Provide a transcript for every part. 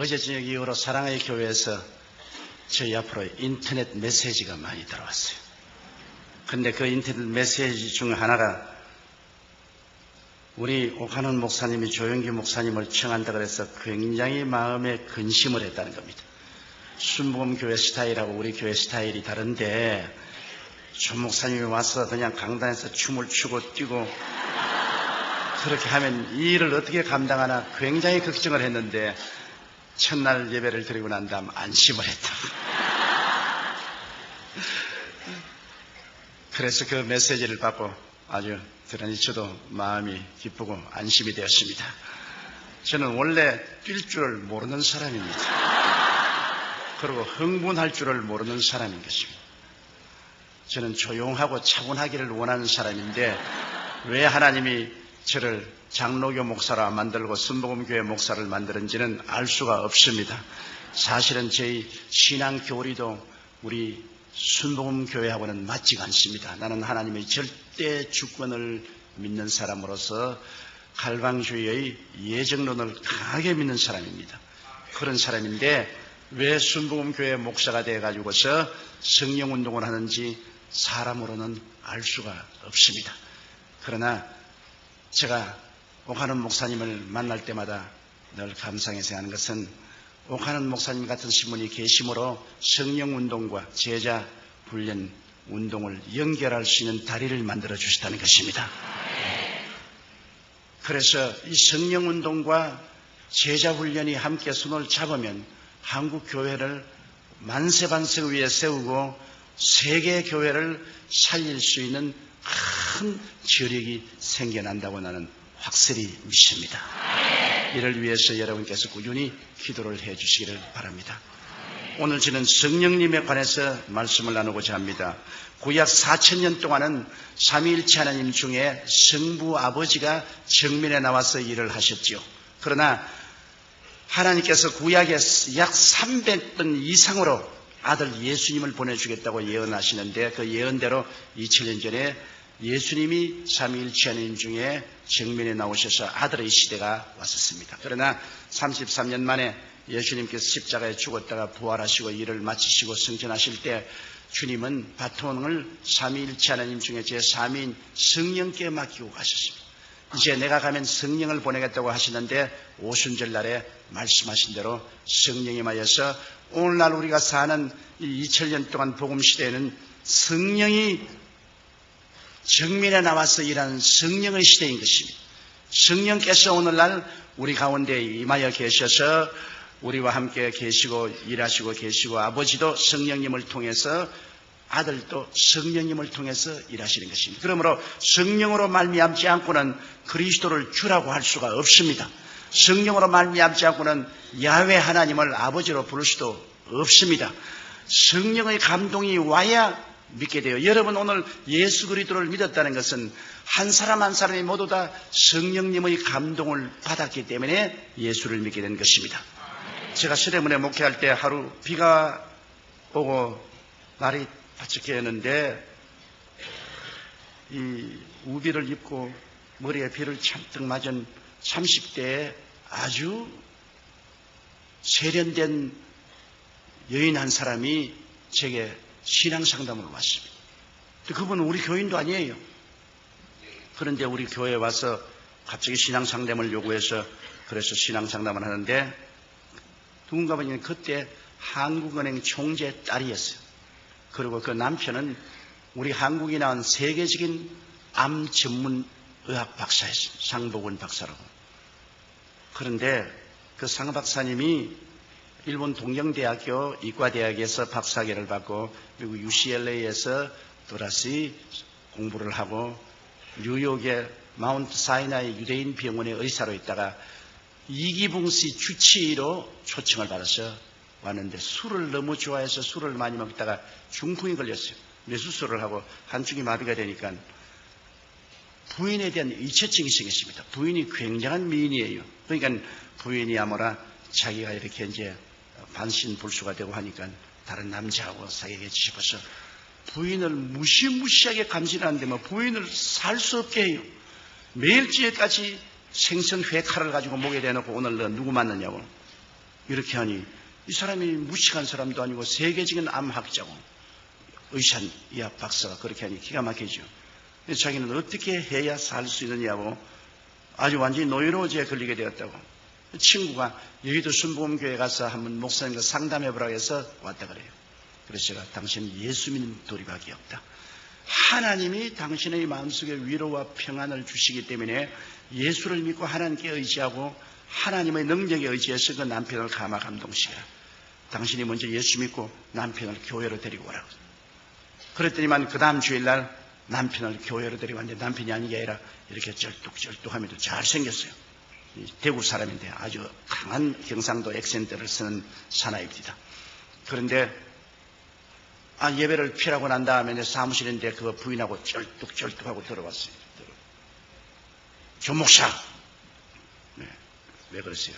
어제 저녁 이후로 사랑의 교회에서 저희 앞으로 인터넷 메시지가 많이 들어왔어요. 근데 그 인터넷 메시지 중 하나가 우리 오카논 목사님이 조영기 목사님을 청한다 그래서 굉장히 마음에 근심을 했다는 겁니다. 순복음교회 스타일하고 우리 교회 스타일이 다른데 조 목사님이 와서 그냥 강단에서 춤을 추고 뛰고 그렇게 하면 이 일을 어떻게 감당하나 굉장히 걱정을 했는데 첫날 예배를 드리고 난 다음 안심을 했다. 그래서 그 메시지를 받고 아주 그러니 저도 마음이 기쁘고 안심이 되었습니다. 저는 원래 뛸 줄을 모르는 사람입니다. 그리고 흥분할 줄을 모르는 사람인 것입니다. 저는 조용하고 차분하기를 원하는 사람인데 왜 하나님이 저를 장로교 목사라 만들고 순복음교회 목사를 만드는지는 알 수가 없습니다. 사실은 저희 신앙 교리도 우리 순복음교회하고는 맞지가 않습니다. 나는 하나님의 절대 주권을 믿는 사람으로서 갈방주의의 예정론을 강하게 믿는 사람입니다. 그런 사람인데 왜 순복음교회 목사가 되어가지고서 성령운동을 하는지 사람으로는 알 수가 없습니다. 그러나 제가 오카논 목사님을 만날 때마다 늘 감상해 생각하는 것은 오카논 목사님 같은 신분이 계심으로 성령운동과 제자 훈련 운동을 연결할 수 있는 다리를 만들어 주셨다는 것입니다. 그래서 이 성령운동과 제자 훈련이 함께 손을 잡으면 한국 교회를 만세반세 위에 세우고 세계 교회를 살릴 수 있는 큰 저력이 생겨난다고 나는 확실히 믿습니다. 이를 위해서 여러분께서 꾸준히 기도를 해 주시기를 바랍니다. 오늘 저는 성령님에 관해서 말씀을 나누고자 합니다. 구약 4000년 동안은 삼위일체 하나님 중에 성부 아버지가 정면에 나와서 일을 하셨지요. 그러나 하나님께서 구약에 약 300번 이상으로 아들 예수님을 보내주겠다고 예언하시는데 그 예언대로 2000년 전에 예수님이 삼위일체 하나님 중에 정면에 나오셔서 아들의 시대가 왔었습니다. 그러나 33년 만에 예수님께서 십자가에 죽었다가 부활하시고 일을 마치시고 승천하실 때 주님은 바톤을 삼위일체 하나님 중에 제3위인 성령께 맡기고 가셨습니다. 이제 내가 가면 성령을 보내겠다고 하시는데 오순절 날에 말씀하신 대로 성령이 임하여서 오늘날 우리가 사는 이 2000년 동안 복음시대에는 성령이 정면에 나와서 일하는 성령의 시대인 것입니다. 성령께서 오늘날 우리 가운데 임하여 계셔서 우리와 함께 계시고 일하시고 계시고 아버지도 성령님을 통해서 아들도 성령님을 통해서 일하시는 것입니다. 그러므로 성령으로 말미암지 않고는 그리스도를 주라고 할 수가 없습니다. 성령으로 말미암지 않고는 야훼 하나님을 아버지로 부를 수도 없습니다. 성령의 감동이 와야 믿게 돼요. 여러분 오늘 예수 그리스도를 믿었다는 것은 한 사람 한 사람이 모두 다 성령님의 감동을 받았기 때문에 예수를 믿게 된 것입니다. 제가 서대문에 목회할 때 하루 비가 오고 날이 바짝해였는데 이 우비를 입고 머리에 비를 잔뜩 맞은 30대의 아주 세련된 여인 한 사람이 제게 신앙 상담을 왔습니다. 그분은 우리 교인도 아니에요. 그런데 우리 교회에 와서 갑자기 신앙 상담을 요구해서 그래서 신앙 상담을 하는데 누군가 보니 그때 한국은행 총재 딸이었어요. 그리고 그 남편은 우리 한국이 나온 세계적인 암 전문 의학 박사였어요. 상복원 박사라고. 그런데 그 상 박사님이 일본 동경대학교 이과대학에서 박사학위를 받고 미국 UCLA에서 또다시 공부를 하고 뉴욕의 마운트 사이나이 유대인 병원의 의사로 있다가 이기붕씨 주치의로 초청을 받아서 왔는데 술을 너무 좋아해서 술을 많이 먹다가 중풍이 걸렸어요. 뇌수술을 하고 한쪽이 마비가 되니까 부인에 대한 의처증이 생겼습니다. 부인이 굉장한 미인이에요. 그러니까 부인이 아무라 자기가 이렇게 이제 반신불수가 되고 하니까 다른 남자하고 사귀게 싶어서 부인을 무시무시하게 감시하는데 뭐 부인을 살 수 없게 해요. 매일찌개까지 생선 회 칼을 가지고 목에 대놓고 오늘 너 누구 만났냐고. 이렇게 하니 이 사람이 무식한 사람도 아니고 세계적인 암학자고 의학 박사가 그렇게 하니 기가 막히죠. 자기는 어떻게 해야 살 수 있느냐고 아주 완전히 노이로제에 걸리게 되었다고. 친구가 여의도 순복음교회 가서 한번 목사님과 상담해보라고 해서 왔다 그래요. 그래서 제가 당신은 예수 믿는 도리밖에 없다. 하나님이 당신의 마음속에 위로와 평안을 주시기 때문에 예수를 믿고 하나님께 의지하고 하나님의 능력에 의지해서 그 남편을 감화 감동시켜라. 당신이 먼저 예수 믿고 남편을 교회로 데리고 오라고. 그랬더니만 그 다음 주일날 남편을 교회로 데리고 왔는데 남편이 아닌 게 아니라 이렇게 쩔뚝쩔뚝하면서 잘생겼어요. 대구 사람인데 아주 강한 경상도 액센트를 쓰는 사나이입니다. 그런데 예배를 피하고 난 다음에 내 사무실인데 그거 부인하고 쩔뚝쩔뚝하고 들어왔어요. 조목사. 네, 왜 그러세요?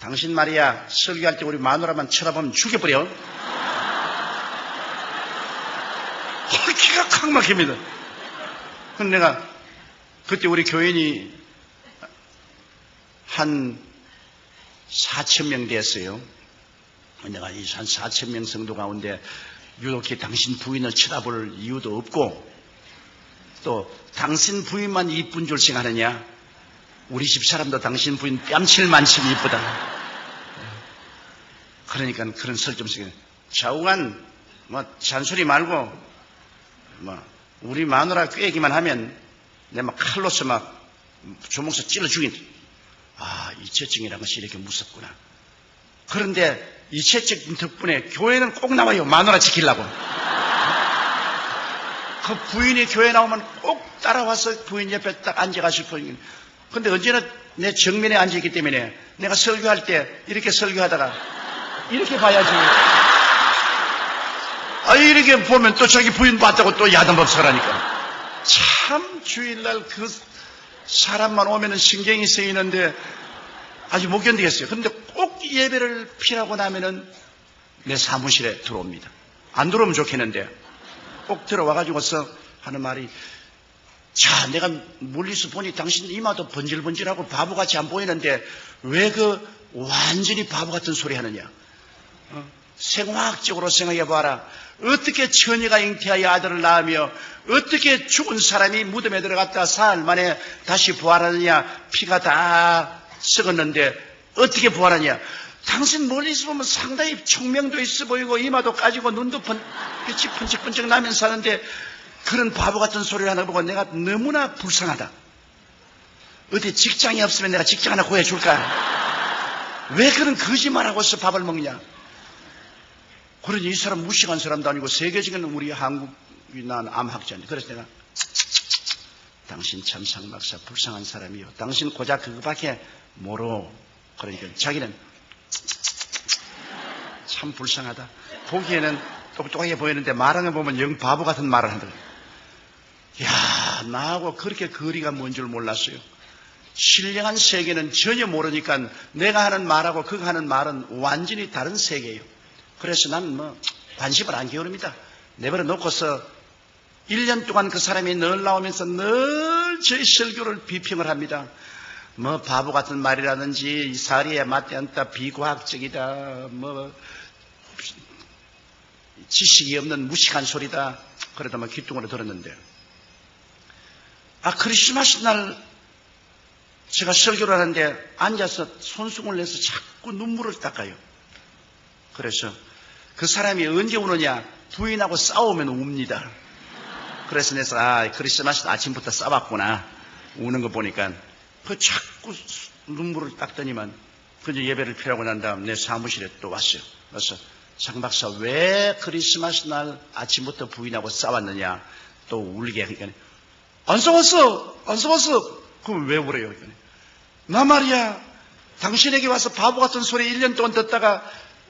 당신 말이야 설교할 때 우리 마누라만 쳐다보면 죽여버려. 기가 칵 막힙니다. 근데 내가 그때 우리 교인이 한 4,000명 됐어요. 내가 이 한 4,000명 성도 가운데 유독히 당신 부인을 쳐다볼 이유도 없고 또 당신 부인만 이쁜 줄 생각하느냐? 우리 집 사람도 당신 부인 뺨칠 만큼 이쁘다. 그러니까 그런 설점식에 좌우간 잔소리 말고 우리 마누라 꾀기만 하면 내가 막 칼로서 막 조목사 찔러 죽인다. 이체증이라는 것이 이렇게 무섭구나. 그런데 이체증 덕분에 교회는 꼭 나와요. 마누라 지키려고. 그 부인이 교회 나오면 꼭 따라와서 부인 옆에 딱 앉아가실 거예요. 근데 언제나 내 정면에 앉아있기 때문에 내가 설교할 때 이렇게 설교하다가 이렇게 봐야지. 이렇게 보면 또 자기 부인 봤다고 또 야단법석하라니까. 참 주일날 그 사람만 오면은 신경이 쓰이는데 아주 못 견디겠어요. 그런데 꼭 예배를 피하고 나면은 내 사무실에 들어옵니다. 안 들어오면 좋겠는데 꼭 들어와가지고서 하는 말이 자, 내가 멀리서 보니 당신 이마도 번질번질하고 바보같이 안 보이는데 왜 그 완전히 바보 같은 소리 하느냐? 생화학적으로 생각해봐라. 어떻게 처녀가 잉태하여 아들을 낳으며 어떻게 죽은 사람이 무덤에 들어갔다 사흘 만에 다시 부활하느냐? 피가 다 썩었는데 어떻게 부활하냐? 당신 멀리서 보면 상당히 총명도 있어 보이고 이마도 까지고 눈도 빛이 번쩍번쩍 나면서 하는데 그런 바보 같은 소리를 하는 거 보고 내가 너무나 불쌍하다. 어디 직장이 없으면 내가 직장 하나 구해줄까? 왜 그런 거짓말하고서 밥을 먹냐? 그러니 이 사람 무식한 사람도 아니고 세계적인 우리 한국이 난 암학자인데 그래서 내가 당신 참 상박사 불쌍한 사람이요. 당신 고작 그거밖에 모르. 그러니까 자기는 참 불쌍하다. 보기에는 똑똑하게 보이는데 말하는 거 보면 영 바보 같은 말을 한다. 야, 나하고 그렇게 거리가 먼 줄 몰랐어요. 신령한 세계는 전혀 모르니까 내가 하는 말하고 그가 하는 말은 완전히 다른 세계예요. 그래서 나는 관심을 안 기울입니다. 내버려 놓고서 1년 동안 그 사람이 늘 나오면서 늘 저희 설교를 비평을 합니다. 바보 같은 말이라든지 사리에 맞지 않다, 비과학적이다, 지식이 없는 무식한 소리다. 그러다 귀뚱으로 들었는데 크리스마스 날 제가 설교를 하는데 앉아서 손수건을 내서 자꾸 눈물을 닦아요. 그래서 그 사람이 언제 우느냐? 부인하고 싸우면 웁니다. 그래서 내가 크리스마스 아침부터 싸웠구나. 우는 거 보니까 그 자꾸 눈물을 닦더니만 그저 예배를 피하고 난 다음 내 사무실에 또 왔어요. 그래서 장 박사 왜 크리스마스 날 아침부터 부인하고 싸웠느냐? 또 울게 하니까 안 싸웠어. 그럼 왜 울어요? 나 말이야 당신에게 와서 바보 같은 소리 1년 동안 듣다가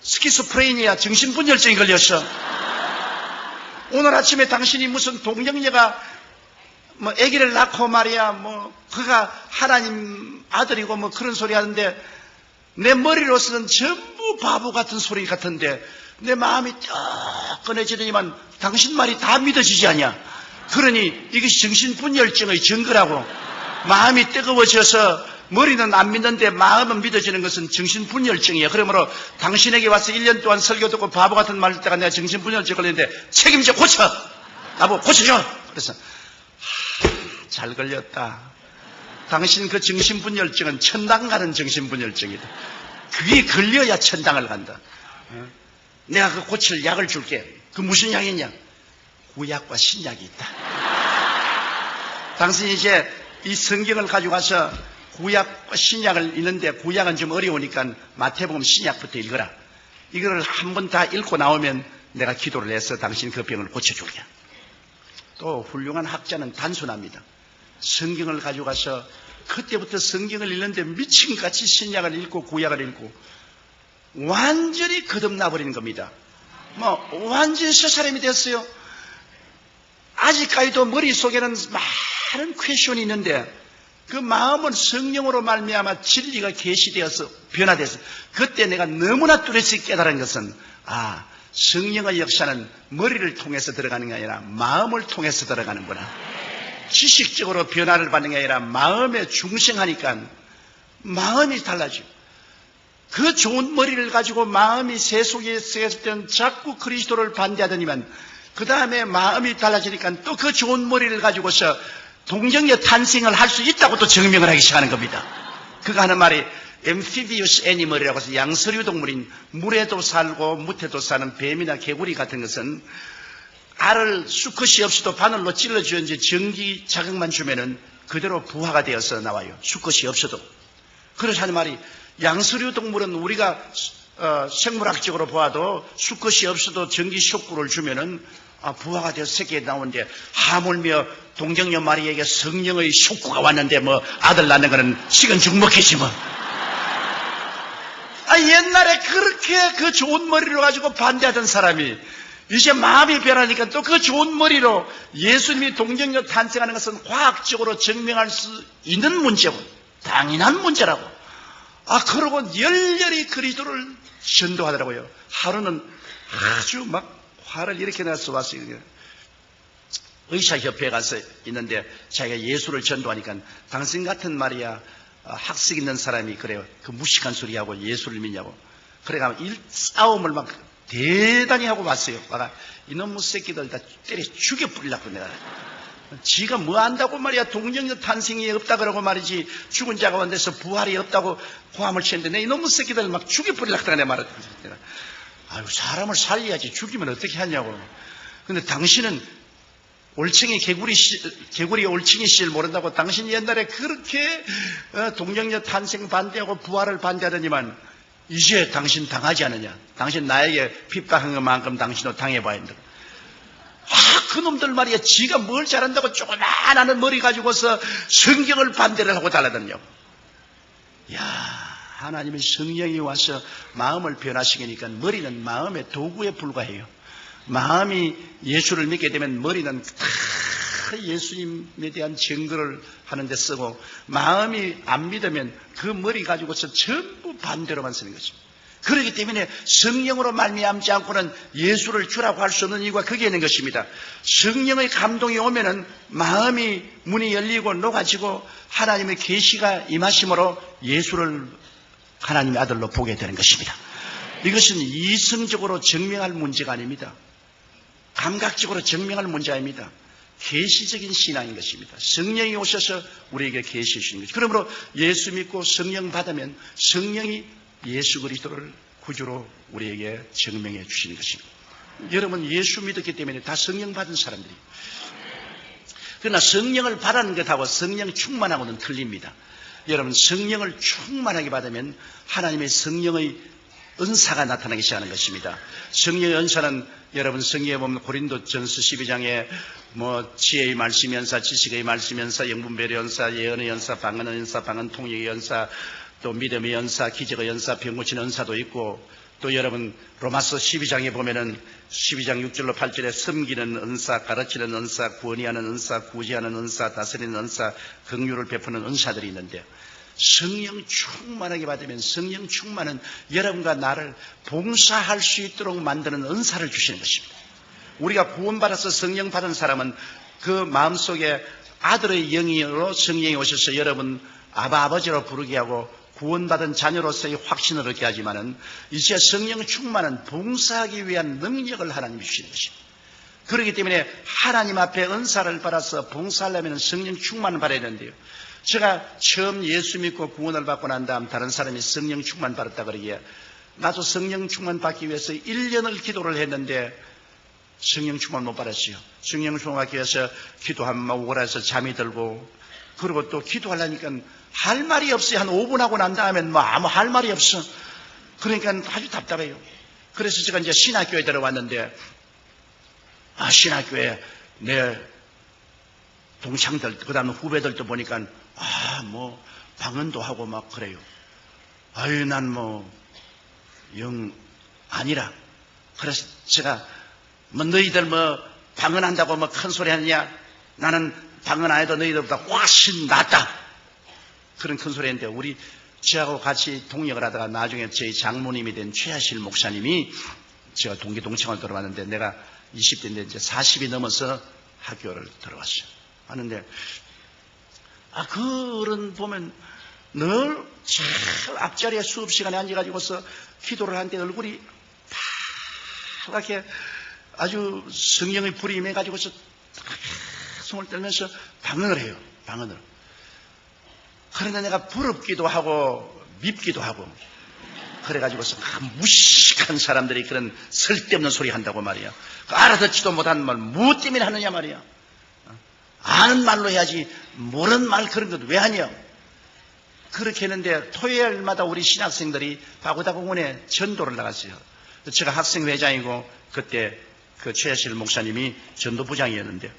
스키스프레이니아 정신분열증이 걸렸어. 오늘 아침에 당신이 무슨 동정녀가 아기를 낳고 말이야 그가 하나님 아들이고 그런 소리 하는데 내 머리로서는 전부 바보 같은 소리 같은데 내 마음이 딱 꺼내지더니만 당신 말이 다 믿어지지 않냐? 그러니 이것이 정신분열증의 증거라고. 마음이 뜨거워져서 머리는 안 믿는데 마음은 믿어지는 것은 정신분열증이에요. 그러므로 당신에게 와서 1년 동안 설교 듣고 바보 같은 말 듣다가 내가 정신분열증 걸렸는데 책임져 고쳐! 나보고 고쳐줘! 그래서 잘 걸렸다. 당신 그 정신분열증은 천당 가는 정신분열증이다. 그게 걸려야 천당을 간다. 내가 그 고칠 약을 줄게. 그 무슨 약이냐? 구약과 신약이 있다. 당신이 이제 이 성경을 가지고 가서 구약과 신약을 읽는데 구약은 좀 어려우니까 마태복음 신약부터 읽어라. 이거를 한 번 다 읽고 나오면 내가 기도를 해서 당신 그 병을 고쳐줄게. 또 훌륭한 학자는 단순합니다. 성경을 가지고 가서 그때부터 성경을 읽는데 미친같이 신약을 읽고 구약을 읽고 완전히 거듭나버리는 겁니다. 완전히 새 사람이 됐어요. 아직까지도 머릿속에는 많은 퀘션이 있는데 그 마음은 성령으로 말미암아 진리가 계시되어서 변화돼서 그때 내가 너무나 뚜렷이 깨달은 것은 성령의 역사는 머리를 통해서 들어가는 게 아니라 마음을 통해서 들어가는구나. 지식적으로 변화를 받는 게 아니라 마음에 중생하니까 마음이 달라지고 그 좋은 머리를 가지고 마음이 세속에 쓰였을 때는 자꾸 그리스도를 반대하더니만 그 다음에 마음이 달라지니까 또 그 좋은 머리를 가지고서 동정녀 탄생을 할 수 있다고 또 증명을 하기 시작하는 겁니다. 그가 하는 말이 amphibious animal이라고 해서 양서류 동물인 물에도 살고 무태도 사는 뱀이나 개구리 같은 것은 알을 수컷이 없이도 바늘로 찔러주는지 전기 자극만 주면은 그대로 부화가 되어서 나와요. 수컷이 없어도. 그래서 하는 말이 양서류 동물은 우리가 생물학적으로 보아도 수컷이 없어도 전기 쇼크를 주면은 부화가 되어서 새끼가 나오는데 하물며 동정녀 마리에게 성령의 쇼크가 왔는데 아들 낳는 거는 식은 죽 먹겠지 뭐. 옛날에 그렇게 그 좋은 머리로 가지고 반대하던 사람이 이제 마음이 변하니까 또 그 좋은 머리로 예수님이 동정녀 탄생하는 것은 과학적으로 증명할 수 있는 문제고 당연한 문제라고. 그러고 열렬히 그리스도를 전도하더라고요. 하루는 아주 화를 이렇게 내서 왔어요. 의사협회에 가서 있는데 자기가 예수를 전도하니까 당신 같은 말이야 학식 있는 사람이 그래요. 그 무식한 소리하고 예수를 믿냐고. 그래가면 싸움을 대단히 하고 왔어요. 이놈의 새끼들 다 때려 죽여 뿌리려고 내가. 지가 뭐 안다고 말이야. 동정녀 탄생이 없다 그러고 말이지. 죽은 자가 원돼서 부활이 없다고 고함을 치는데 내 이놈의 새끼들 막 죽여 뿌리려고 내가 말했다. 사람을 살려야지 죽이면 어떻게 하냐고. 근데 당신은 올챙이 개구리 올챙이 씨를 모른다고 당신 옛날에 그렇게 동정녀 탄생 반대하고 부활을 반대하더니만 이제 당신 당하지 않느냐. 당신 나에게 핍박한 것만큼 당신도 당해봐야 한다. 그놈들 말이야. 지가 뭘 잘한다고 조그만한 머리 가지고서 성경을 반대를 하고 달라드냐고. 하나님의 성령이 와서 마음을 변화시키니까 머리는 마음의 도구에 불과해요. 마음이 예수를 믿게 되면 머리는 다 예수님에 대한 증거를 하는데 쓰고 마음이 안 믿으면 그 머리 가지고서 전부 반대로만 쓰는 것입니다. 그렇기 때문에 성령으로 말미암지 않고는 예수를 주라고 할 수 없는 이유가 거기에 있는 것입니다. 성령의 감동이 오면은 마음이 문이 열리고 녹아지고 하나님의 계시가 임하심으로 예수를 하나님의 아들로 보게 되는 것입니다. 이것은 이성적으로 증명할 문제가 아닙니다. 감각적으로 증명할 문제 아닙니다. 계시적인 신앙인 것입니다. 성령이 오셔서 우리에게 계시해 주시는 것입니다. 그러므로 예수 믿고 성령 받으면 성령이 예수 그리스도를 구주로 우리에게 증명해 주시는 것입니다. 여러분 예수 믿었기 때문에 다 성령 받은 사람들이에요. 그러나 성령을 받는 것하고 성령 충만하고는 틀립니다. 여러분 성령을 충만하게 받으면 하나님의 성령의 은사가 나타나기 시작하는 것입니다. 성령의 은사는 여러분 성경에 보면 고린도전서 12장에 지혜의 말씀의 연사, 지식의 말씀의 연사, 영분별의 연사, 예언의 연사, 방언의 연사, 방언 통역의 연사, 또 믿음의 연사, 기적의 연사, 병 고치는 연사도 있고 또 여러분 로마서 12장에 보면은 12장 6절로 8절에 섬기는 은사, 가르치는 은사, 구원하는 은사, 구제하는 은사, 다스리는 은사, 긍휼을 베푸는 은사들이 있는데 성령 충만하게 받으면 성령 충만은 여러분과 나를 봉사할 수 있도록 만드는 은사를 주시는 것입니다. 우리가 구원받아서 성령 받은 사람은 그 마음속에 아들의 영으로 성령이 오셔서 여러분 아버지로 부르게 하고 구원받은 자녀로서의 확신을 얻게 하지만은 이제 성령 충만은 봉사하기 위한 능력을 하나님이 주시는 것입니다. 그렇기 때문에 하나님 앞에 은사를 받아서 봉사하려면 성령 충만을 받아야 되는데요. 제가 처음 예수 믿고 구원을 받고 난 다음 다른 사람이 성령 충만 받았다 그러기에 나도 성령 충만 받기 위해서 1년을 기도를 했는데 성령 충만 못 받았어요. 성령 충만 받기 위해서 기도하면 오라서 잠이 들고, 그리고 또 기도하려니까 할 말이 없어요. 한 5분 하고 난 다음엔 뭐 아무 할 말이 없어. 그러니까 아주 답답해요. 그래서 제가 이제 신학교에 들어왔는데, 신학교에 내 동창들, 그 다음에 후배들도 보니까, 뭐, 방언도 하고 막 그래요. 아유, 난 뭐, 영 아니라. 그래서 제가, 뭐, 너희들 뭐, 방언한다고 뭐 큰 소리 하느냐? 나는 방언 안 해도 너희들보다 훨씬 낫다. 그런 큰 소리 했는데, 우리, 저하고 같이 동역을 하다가 나중에 저희 장모님이 된 최하실 목사님이 제가 동기 동창을 들어왔는데, 내가 20대인데 이제 40이 넘어서 학교를 들어왔어요. 하는데, 그런 보면 늘 저 앞자리에 수업 시간에 앉아가지고서 기도를 하는데 얼굴이 파랗게 아주 성령의 불이 임해가지고서 손을 떨면서 방언을 해요. 방언을. 그런데 내가 부럽기도 하고 밉기도 하고 그래가지고서 무식한 사람들이 그런 쓸데없는 소리 한다고 말이야. 알아듣지도 못한 말 무엇 때문에 하느냐 말이야. 아는 말로 해야지 모르는 말 그런 것 왜 하냐. 그렇게 했는데 토요일마다 우리 신학생들이 바구다공원에 전도를 나갔어요. 제가 학생회장이고 그때 그 최하실 목사님이 전도부장이었는데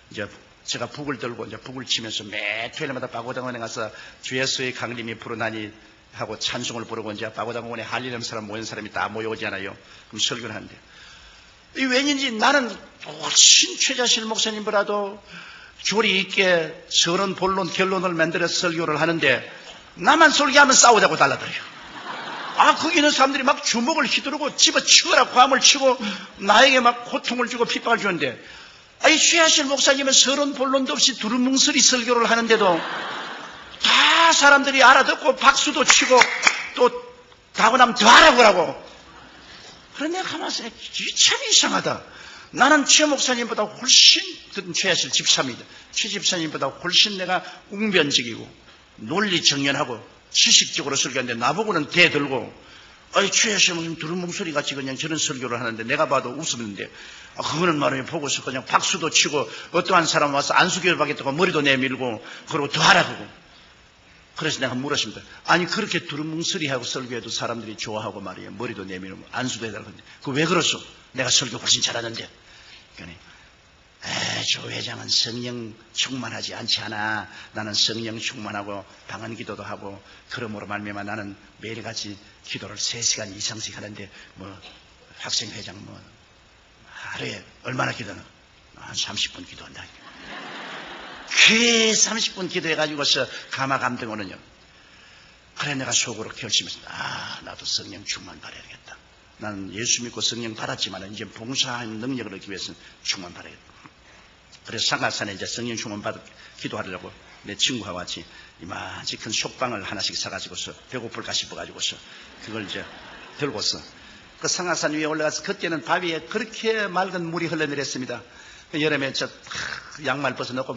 이제 제가 북을 들고 이제 북을 치면서 매 토요일마다 바구다공원에 가서 주 예수의 강림이 부르나니 하고 찬송을 부르고 이제 바구다공원에 할 일 없는 사람 모인 사람이 다 모여오잖아요. 그럼 설교를 하는데 이 왠지 나는 훨씬 최자실 목사님보다도 조리 있게 서론 본론 결론을 만들어서 설교를 하는데 나만 설교하면 싸우자고 달라들어요. 거기 있는 사람들이 막 주먹을 휘두르고 집어치워라 고함을 치고 나에게 막 고통을 주고 핍박을 주는데 이 최하실 목사님은 서론 본론도 없이 두루뭉술이 설교를 하는데도 다 사람들이 알아듣고 박수도 치고 또 가고 나면 더 하라고 그러고. 그런데 내가 가만히 있으니 참 이상하다. 나는 최 목사님보다 훨씬 최하실 집사입니다. 최 집사님보다 훨씬 내가 웅변적이고 논리 정연하고 지식적으로 설교하는데 나보고는 대들고 최하실 목사님 두루뭉술이 같이 그냥 저런 설교를 하는데 내가 봐도 웃었는데 그거는 말이야 보고서 그냥 박수도 치고 어떠한 사람 와서 안수교를 받겠다고 머리도 내밀고 그러고 더 하라고. 그래서 내가 물었습니다. 아니 그렇게 두루뭉술이하고 설교해도 사람들이 좋아하고 말이에요. 머리도 내밀고 안수도 해달라고 하는데 그거 왜 그러소? 내가 설교 훨씬 잘하는데. 그러니 조 회장은 성령 충만하지 않지 않아. 나는 성령 충만하고 방언 기도도 하고 그러므로 말미암아 나는 매일같이 기도를 3시간 이상씩 하는데 뭐 학생회장 뭐 하루에 얼마나 기도는? 한 30분 기도한다. 그 30분 기도해가지고서 가마감동 오는요. 그래 내가 속으로 결심했습니다. 나도 성령 충만 받아야겠다. 나는 예수 믿고 성령 받았지만 이제 봉사하는 능력을 얻기 위해서는 충만 받아야겠다. 그래서 상가산에 이제 성령 충만 받아 기도하려고 내 친구와 같이 이만치 큰 솥방을 하나씩 사가지고서 배고플까 싶어가지고서 그걸 이제 들고서 그 상가산 위에 올라가서 그때는 바위에 그렇게 맑은 물이 흘러내렸습니다. 여름에 양말 벗어놓고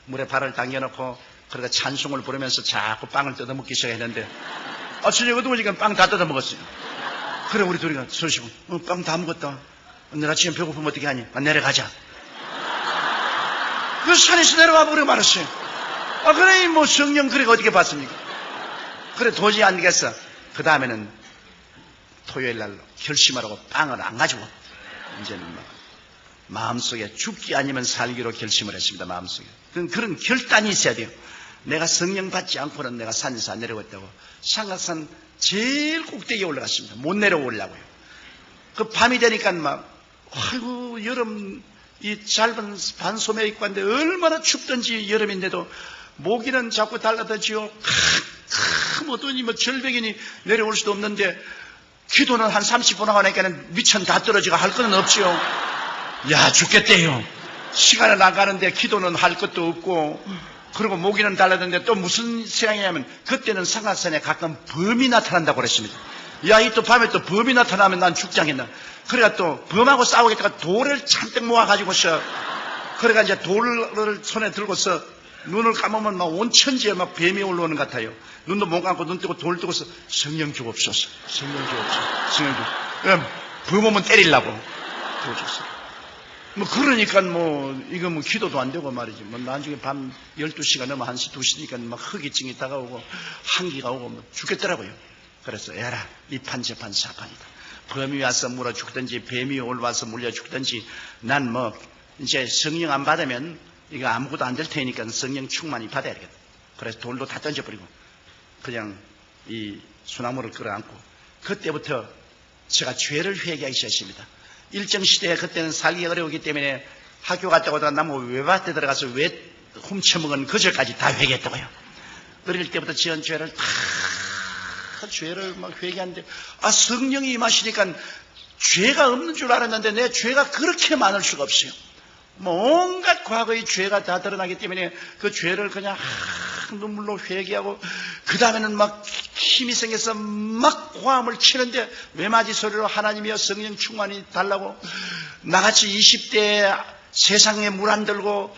물에 발을 당겨놓고 그러니까 찬송을 부르면서 자꾸 빵을 뜯어먹기 시작했는데 저녁 어두우니까 빵 다 뜯어먹었어요. 그래 우리 둘이가 소시고 빵 다 먹었다. 내가 지금 배고프면 어떻게 하니? 내려가자. 그 산에서 내려와 버려 말았어요. 그래 뭐 성령 그래가 어떻게 봤습니까? 그래 도저히 안 되겠어. 그 다음에는 토요일날 결심하라고 빵을 안 가지고 이제는 마음속에 죽기 아니면 살기로 결심을 했습니다. 마음속에. 그런 결단이 있어야 돼요. 내가 성령 받지 않고는 내가 산에서 안 내려갔다고. 상각산 제일 꼭대기에 올라갔습니다. 못 내려오려고요. 그 밤이 되니까 아이고 여름 이 짧은 반소매 입고 왔는데 얼마나 춥던지 여름인데도 모기는 자꾸 달라들지요. 뭐더니 절벽이니 내려올 수도 없는데 기도는 한 30분 하고 나니까는 미천 다 떨어지고 할 거는 없지요. 야 죽겠대요. 시간은 안 가는데 기도는 할 것도 없고 그리고 모기는 달라졌는데 또 무슨 생각이냐면 그때는 상하산에 가끔 범이 나타난다고 그랬습니다. 야, 이 또 밤에 또 범이 나타나면 난 죽장했나. 그래가 또 범하고 싸우겠다가 돌을 잔뜩 모아가지고서 그래가 이제 돌을 손에 들고서 눈을 감으면 막 온 천지에 막 뱀이 올라오는 것 같아요. 눈도 못 감고 눈 뜨고 돌 뜨고서 성령 주옵소서. 성령 주옵소서. 성령 주옵소서. 범 오면 때리려고. 주옵소서. 뭐 그러니까 이거 기도도 안 되고 말이지. 나중에 밤 12시가 넘어 1시 2시니까 막 허기증이 다가오고 한기가 오고 죽겠더라고요. 그래서 에라 이 판재판 사판이다. 범이 와서 물어 죽든지 뱀이 올라와서 물려 죽든지 난 이제 성령 안 받으면 이거 아무것도 안 될 테니까 성령 충만히 받아야 되겠다. 그래서 돌도 다 던져버리고 그냥 이 소나무를 끌어안고 그때부터 제가 죄를 회개하기 시작했습니다. 일정시대에 그때는 살기 어려우기 때문에 학교 갔다 오다가 나무 외밭에 들어가서 왜 훔쳐먹은 그절까지 다 회개했다고요. 어릴 때부터 지은 죄를 다 죄를 막 회개하는데 성령이 임하시니까 죄가 없는 줄 알았는데 내 죄가 그렇게 많을 수가 없어요. 온갖 과거의 죄가 다 드러나기 때문에 그 죄를 그냥 눈물로 회개하고 그 다음에는 막 힘이 생겨서 막 고함을 치는데 외마디 소리로 하나님이여 성령 충만히 달라고 나같이 20대에 세상에 물 안 들고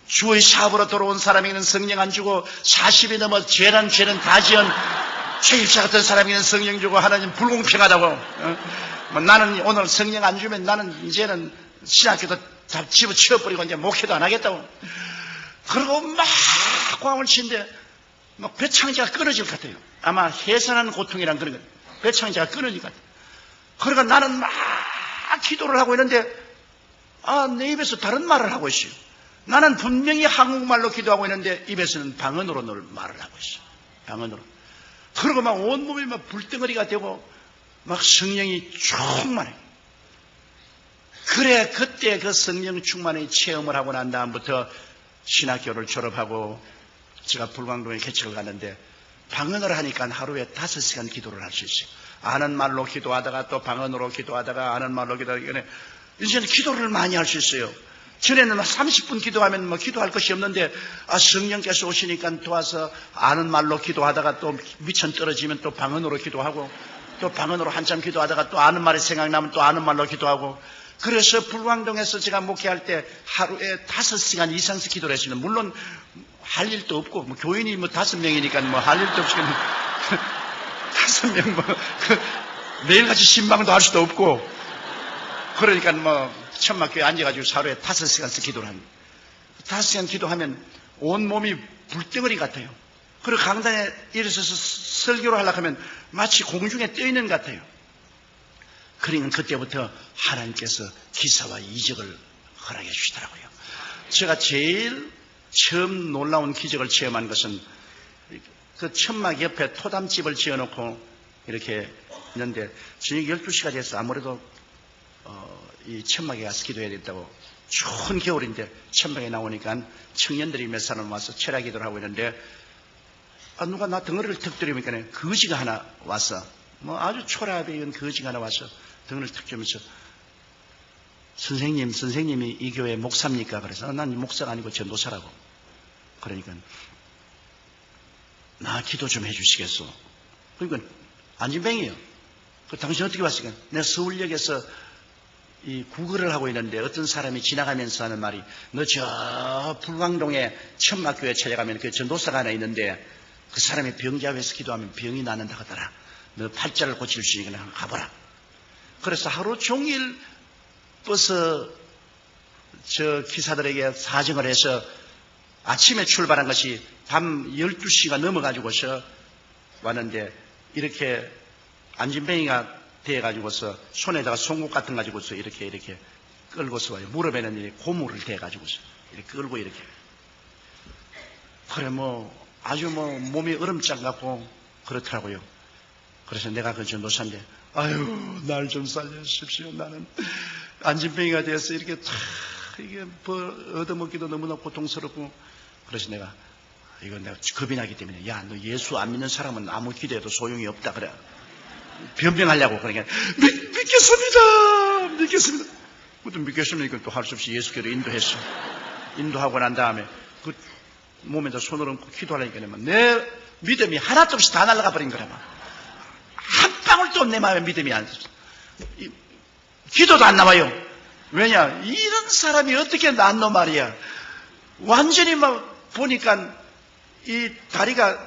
주의 사업으로 돌아온 사람에게는 성령 안 주고 40이 넘어 죄는 다 지은 최입사 같은 사람에게는 성령 주고 하나님 불공평하다고 나는 오늘 성령 안 주면 나는 이제는 신학교도 다 집어치워버리고 이제 목회도 안 하겠다고 그러고 막 고함을 치는데 막 배창자가 끊어질 것 같아요. 아마 해산하는 고통이란 그런 거 배창자가 끊어질 것 같아요. 그러니까 나는 막 기도를 하고 있는데 내 입에서 다른 말을 하고 있어요. 나는 분명히 한국말로 기도하고 있는데 입에서는 방언으로 말을 하고 있어요. 방언으로. 그러고 막 온몸이 막 불덩어리가 되고 막 성령이 충만해. 그래 그때 그 성령 충만의 체험을 하고 난 다음부터 신학교를 졸업하고 제가 불광동에 개척을 갔는데 방언을 하니까 하루에 5시간 기도를 할 수 있어요. 아는 말로 기도하다가 또 방언으로 기도하다가 아는 말로 기도하다가 이제는 기도를 많이 할 수 있어요. 전에는 30분 기도하면 기도할 것이 없는데 성령께서 오시니까 도와서 아는 말로 기도하다가 또 미천 떨어지면 또 방언으로 기도하고 또 방언으로 한참 기도하다가 또 아는 말이 생각나면 또 아는 말로 기도하고 그래서 불광동에서 제가 목회할 때 하루에 5시간 이상씩 기도를 했어요. 물론 할 일도 없고 교인이 5명이니까 할 일도 없이 5명 매일같이 신방도 할 수도 없고 그러니까 천막교에 앉아가지고 하루에 5시간씩 기도를 합니다. 5시간 기도하면 온몸이 불덩어리 같아요. 그리고 강단에 일어서서 설교를 하려고 하면 마치 공중에 떠있는 것 같아요. 그러니까 그때부터 하나님께서 기사와 이적을 허락해 주시더라고요. 제가 제일 처음 놀라운 기적을 체험한 것은 그 천막 옆에 토담집을 지어놓고 이렇게 있는데 저녁 12시가 돼서 아무래도 이 천막에 가서 기도해야 된다고 추운 겨울인데 천막에 나오니까 청년들이 몇 사람 와서 철야 기도를 하고 있는데 누가 나 덩어리를 턱 들이니까 거지가 하나 와서 아주 초라하게 익은 거지가 하나 와서 덩어리를 턱 들면서 선생님이 이 교회 목사입니까? 그래서 난 목사가 아니고 전도사라고. 그러니까 나 기도 좀 해주시겠소? 그러니까 안진뱅이에요. 당신 어떻게 왔을까? 내가 서울역에서 이 구걸을 하고 있는데 어떤 사람이 지나가면서 하는 말이 너 저 불광동에 천막교회 찾아가면 그 전도사가 하나 있는데 그 사람이 병자회에서 기도하면 병이 나는다 하더라. 너 팔자를 고칠 수 있으니까 한번 가보라. 그래서 하루 종일 버스 저 기사들에게 사정을 해서 아침에 출발한 것이 밤 12시가 넘어가지고서 왔는데 이렇게 안진뱅이가 대가지고서 손에다가 송곳 같은 거 가지고서 이렇게 끌고서 와요. 무릎에는 이렇게 고무를 대가지고서 이렇게 끌고 이렇게. 그래 아주 몸이 얼음장 같고 그렇더라고요. 그래서 내가 그 전도사인데 아유 날 좀 살려주십시오. 나는 안진뱅이가 되어서 이렇게 이게 얻어먹기도 너무나 고통스럽고 그래서 내가 겁이 나기 때문에 야 너 예수 안 믿는 사람은 아무 기도해도 소용이 없다 그래. 변명하려고 그러니까 믿겠습니다. 그것도 믿겠습니까? 또 할 수 없이 예수께로 인도했어. 인도하고 난 다음에 몸에다 손을 얹고 기도하려니까 내 믿음이 하나도 없이 다 날아가 버린 거라. 한 방울도 내 마음에 믿음이 안 있어. 기도도 안 나와요. 왜냐? 이런 사람이 어떻게 낫노 말이야. 완전히 막 보니까 이 다리가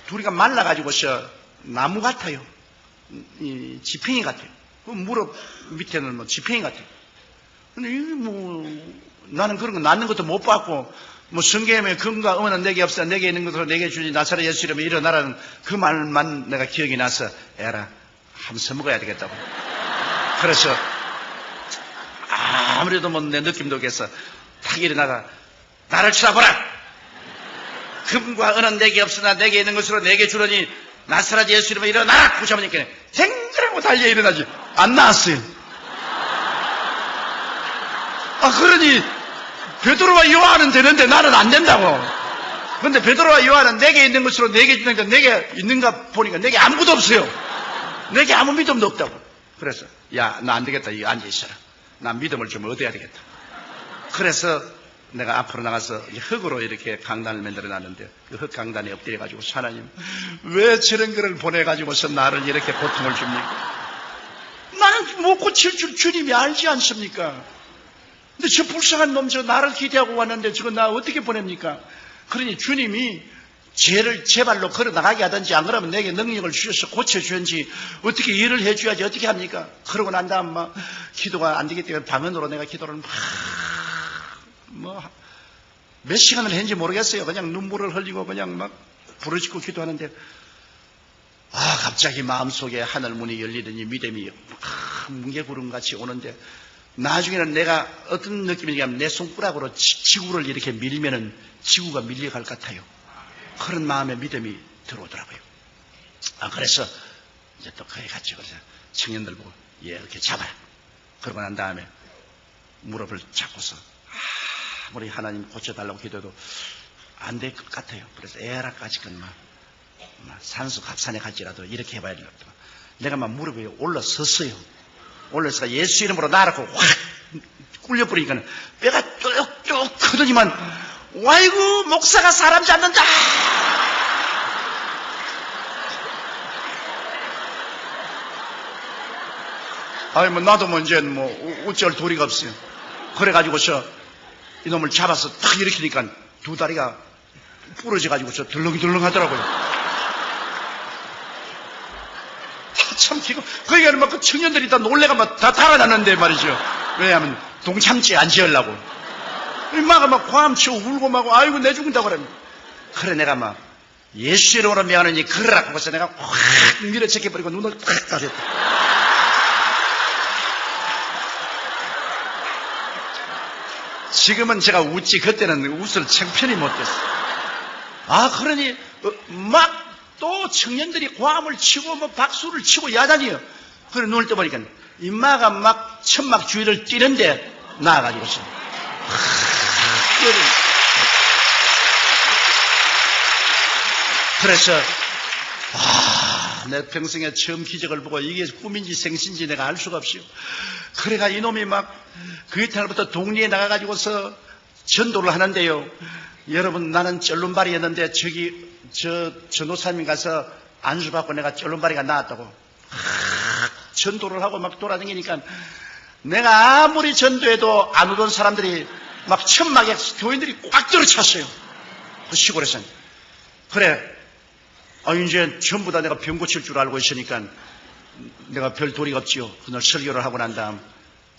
둘이가 말라가지고서 나무 같아요. 이 지팽이 같아요. 그 무릎 밑에는 뭐 지팽이 같아요. 근데 나는 그런 거 낫는 것도 못 봤고, 성경에 금과 은은 내게 없어 내게 있는 것으로 내게 주니 나사렛 예수 이름에 일어나라는 그 말만 내가 기억이 나서 에라 한번 써먹어야 되겠다고. 그래서 아무래도 내 느낌도 없겠어. 탁 일어나가 나를 쳐다보라. 금과 은은 내게 없으나 내게 있는 것으로 내게 주려니 나사렛 예수 이름에 일어나라. 그 잡으니까 댕그라고 달려 일어나지. 안 나왔어요. 그러니 베드로와 요한은 되는데 나는 안 된다고. 그런데 베드로와 요한은 내게 있는 것으로 내게 주니까 내게 있는가 보니까 내게 아무것도 없어요. 내게 아무 믿음도 없다고. 그래서 야, 나 안 되겠다. 여기 앉아 있어라. 나 믿음을 좀 얻어야 되겠다. 그래서 내가 앞으로 나가서 흙으로 이렇게 강단을 만들어 놨는데 그 흙 강단에 엎드려 가지고 하나님 왜 저런 거를 보내 가지고서 나를 이렇게 고통을 줍니까? 나는 못 고칠 줄 주님이 알지 않습니까? 근데 저 불쌍한 놈 저 나를 기대하고 왔는데 저거 나 어떻게 보냅니까? 그러니 주님이 죄를 제 발로 걸어 나가게 하든지 안 그러면 내게 능력을 주셔서 고쳐주든지 어떻게 일을 해줘야지 어떻게 합니까? 그러고 난 다음 기도가 안 되기 때문에 방언으로 내가 기도를 몇 시간을 했는지 모르겠어요. 그냥 눈물을 흘리고 그냥 막 부르짖고 기도하는데 갑자기 마음속에 하늘문이 열리더니 믿음이 뭉게구름같이 오는데 나중에는 내가 어떤 느낌이냐면 내 손가락으로 지구를 이렇게 밀면은 지구가 밀려갈 것 같아요. 그런 마음의 믿음이 들어오더라고요. 그래서 이제 또 거기 갔죠. 그래서 청년들 보고 이렇게 잡아라. 그러고 난 다음에 무릎을 잡고서 아무리 하나님 고쳐달라고 기도해도 안 될 것 같아요. 그래서 에라까지건 산수 갑산에 갈지라도 이렇게 해봐야 되겠다. 내가 무릎 위에 올라섰어요. 올라서 예수 이름으로 나라고 확 굴려버리니까 뼈가 쭉쭉 크더니만 와이고 목사가 사람 잡는다. 나도 이제 어쩔 도리가 없어요. 그래가지고서 이놈을 잡아서 딱 일으키니까 두 다리가 부러져가지고서 덜렁덜렁 하더라고요. 참 기고 거기가는 그 청년들이 다 놀래가 다 달아났는데 말이죠. 왜냐하면 동참지 안 지으려고. 인마가 과음치고 울고 아이고 내 죽는다고 그러면. 그래 내가 예수 이름으로 명하느니 그러라고 해서 내가 확 밀어제껴버리고 눈을 탁 따졌다. 지금은 제가 웃지 그때는 웃을 창편히 못했어. 그러니 또 청년들이 과음을 치고 박수를 치고 야단이요. 그래 눈을 떠보니까 인마가 천막 주위를 뛰는데 나와가지고서 그래서 내 평생에 처음 기적을 보고 이게 꿈인지 생신지 내가 알 수가 없어요. 그래가 이놈이 그 이튿날부터 동리에 나가가지고서 전도를 하는데요. 여러분 나는 쩔눈발이였는데 전도사님이 가서 안수받고 내가 쩔눈발이가 나왔다고 전도를 하고 돌아다니니까 내가 아무리 전도해도 안 오던 사람들이 천막에 교인들이 꽉 들어찼어요. 그 시골에서는. 그래 이제 전부 다 내가 병 고칠 줄 알고 있으니까 내가 별 도리가 없지요. 그날 설교를 하고 난 다음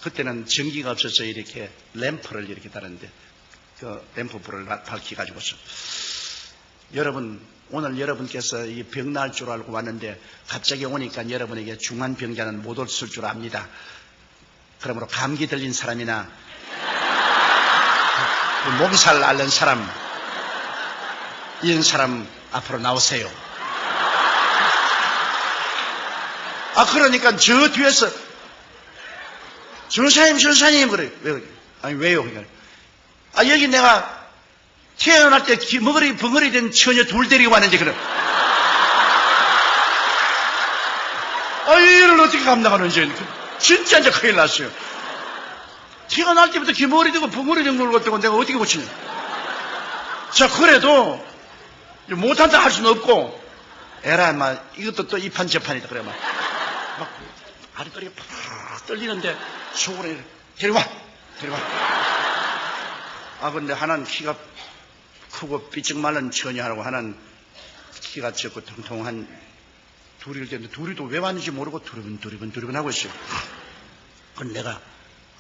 그때는 전기가 없어서 이렇게 램프를 이렇게 달았는데 그 램프불을 밝혀가지고서 여러분 오늘 여러분께서 이 병 나을 줄 알고 왔는데 갑자기 오니까 여러분에게 중한 병자는 못 올을 줄 압니다. 그러므로 감기 들린 사람이나 몸살 앓는 사람 이런 사람 앞으로 나오세요. 그러니까 저 뒤에서 전사님 그래. 왜요? 여기 내가 태어날 때 벙어리 된 처녀 둘 데리고 왔는데 그래. 이를 어떻게 감당하는지 진짜 이제 큰일 났어요. 태어날 때부터 기머리 되고 벙어리 된 걸 갖다가 내가 어떻게 고치냐. 자, 그래도 못한다 할 수는 없고, 에라, 막, 이것도 또 이판 저판이다. 그래, 막 아랫도리가 팍 떨리는데, 속으로 데려와. 근데 하나는 키가 크고 삐쩍 마른 처녀하고 하나는 키가 적고 통통한 둘이 되는데, 둘이도 왜 왔는지 모르고 두리번 하고 있어요. 그럼 내가,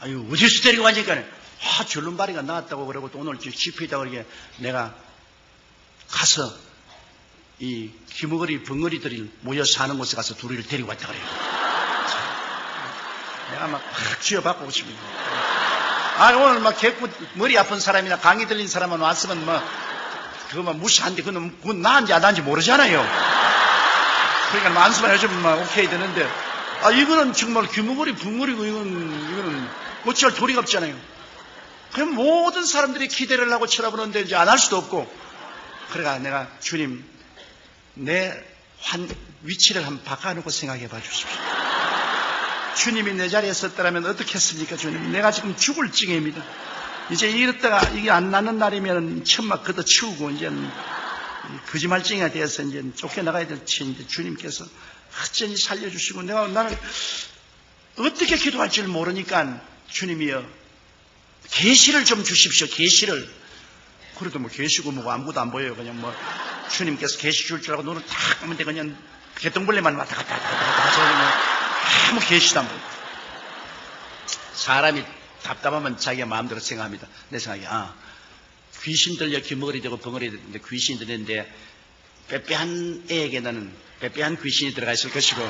어디서 데리고 왔니까, 절름발이가 나왔다고 그러고, 또 오늘 집회있다고 그러게, 내가 가서, 이 귀머거리, 벙어리들이 모여 사는 곳에 가서 둘이를 데리고 왔다 그래요. 내가 막 쥐어받고 오십니다. 오늘 막 개꾸 머리 아픈 사람이나 감기 들린 사람만 왔으면 그거만 무시한데, 그건 나은지 안 나은지 모르잖아요. 그러니까 안수만 해주면 오케이 되는데, 이거는 정말 귀머거리, 벙어리고, 이거는 어찌할 도리가 없잖아요. 그럼 모든 사람들이 기대를 하고 쳐다보는데 이제 안 할 수도 없고, 그러니까 내가 주님, 내 위치를 한번 바꿔놓고 생각해 봐 주십시오. 주님이 내 자리에 섰더라면 어떻게 했습니까, 주님? 내가 지금 죽을 징해입니다. 이제 이랬다가 이게 안 나는 날이면 천막 걷어치우고, 이제 거짓말쟁이가 되어서 이제 쫓겨나가야 될 치인데, 주님께서 어쩐지 살려주시고, 나는 어떻게 기도할지를 모르니까, 주님이여, 계시를 좀 주십시오, 계시를. 그래도 계시고 아무것도 안 보여요. 그냥 주님께서 계시 줄 줄 알고 눈을 탁 감는데 그냥 개똥벌레만 왔다 갔다 하셔서 그냥 아무 계시도 안 보여요. 사람이 답답하면 자기가 마음대로 생각합니다. 내 생각에, 귀신 들려 귀머거리 되고 벙어리 되는데 귀신이 들리는데, 빼빼한 애에게는 빼빼한 귀신이 들어가 있을 것이고,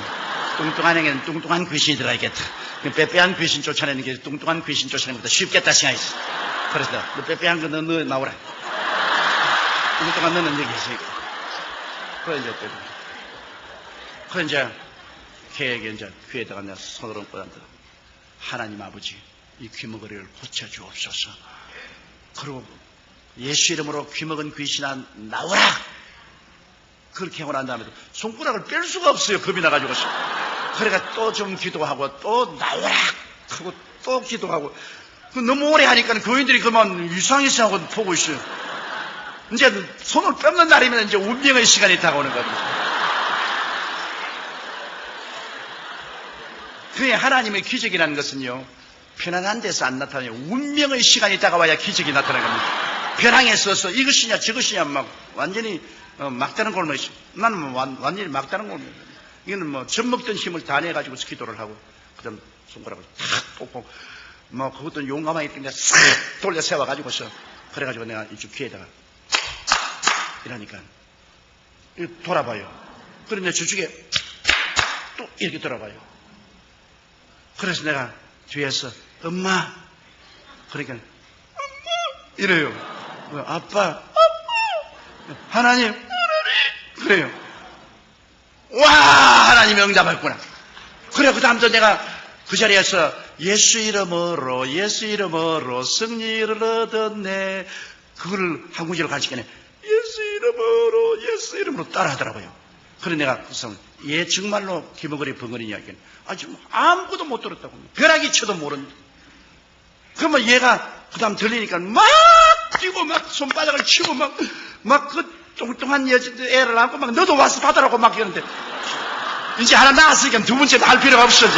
뚱뚱한 애에게는 뚱뚱한 귀신이 들어가겠다. 빼빼한 귀신 쫓아내는 게 뚱뚱한 귀신 쫓아내는 것보다 쉽겠다 생각했어. 그래서 너 빼빼한 거 너 나오라. 뚱뚱한 너는 여기 있으니까. 그래 이제 걔에게 이제 귀에다가 내가 손을 얹고 앉아. 하나님 아버지, 이 귀머거리를 고쳐주옵소서. 그리고 예수 이름으로 귀먹은 귀신아 나오라. 그렇게 하고 난 다음에도 손가락을 뺄 수가 없어요. 겁이 나가지고. 그러니까 또 좀 기도하고 또 나오라 하고 또 기도하고, 너무 오래 하니까 교인들이 그만 이상하게 하고 보고 있어요. 이제 손을 뺏는 날이면 이제 운명의 시간이 다가오는 거거든요. 그게 하나님의 기적이라는 것은요, 편안한 데서 안 나타나요. 운명의 시간이 다가와야 기적이 나타나는 겁니다. 벼랑에 서서 이것이냐 저것이냐 완전히 막다른 골목이죠. 나는 완전히 막다른 골목. 이거는 젖먹던 힘을 다 내가지고 기도를 하고, 그 다음 손가락을 탁 뽑고, 그것도 용감하게 그냥 싹 돌려 세워가지고서, 그래가지고 내가 이쪽 귀에다가, 이러니까, 돌아봐요. 그런데 저쪽에 또 이렇게 돌아봐요. 그래서 내가 뒤에서, 엄마! 그러니까, 엄마! 이래요. 아빠! 아빠! 하나님! 그래요. 와! 하나님이 응답했구나. 그래, 그 다음부터 내가 그 자리에서 예수 이름으로 승리를 얻었네. 그걸 한 구절로 가르치겠네. 예수 이름으로 따라 하더라고요. 그래 내가 얘 정말로 귀머거리 벙어리 이야기는 지금 아무것도 못 들었다고. 벼락이 쳐도 모른다. 그러면 얘가 그 다음 들리니까 막 뛰고 막 손바닥을 치고 막 그 뚱뚱한 애를 안고 막 너도 와서 받으라고 막 이러는데, 이제 하나 나왔으니까 두 번째 날 필요가 없어.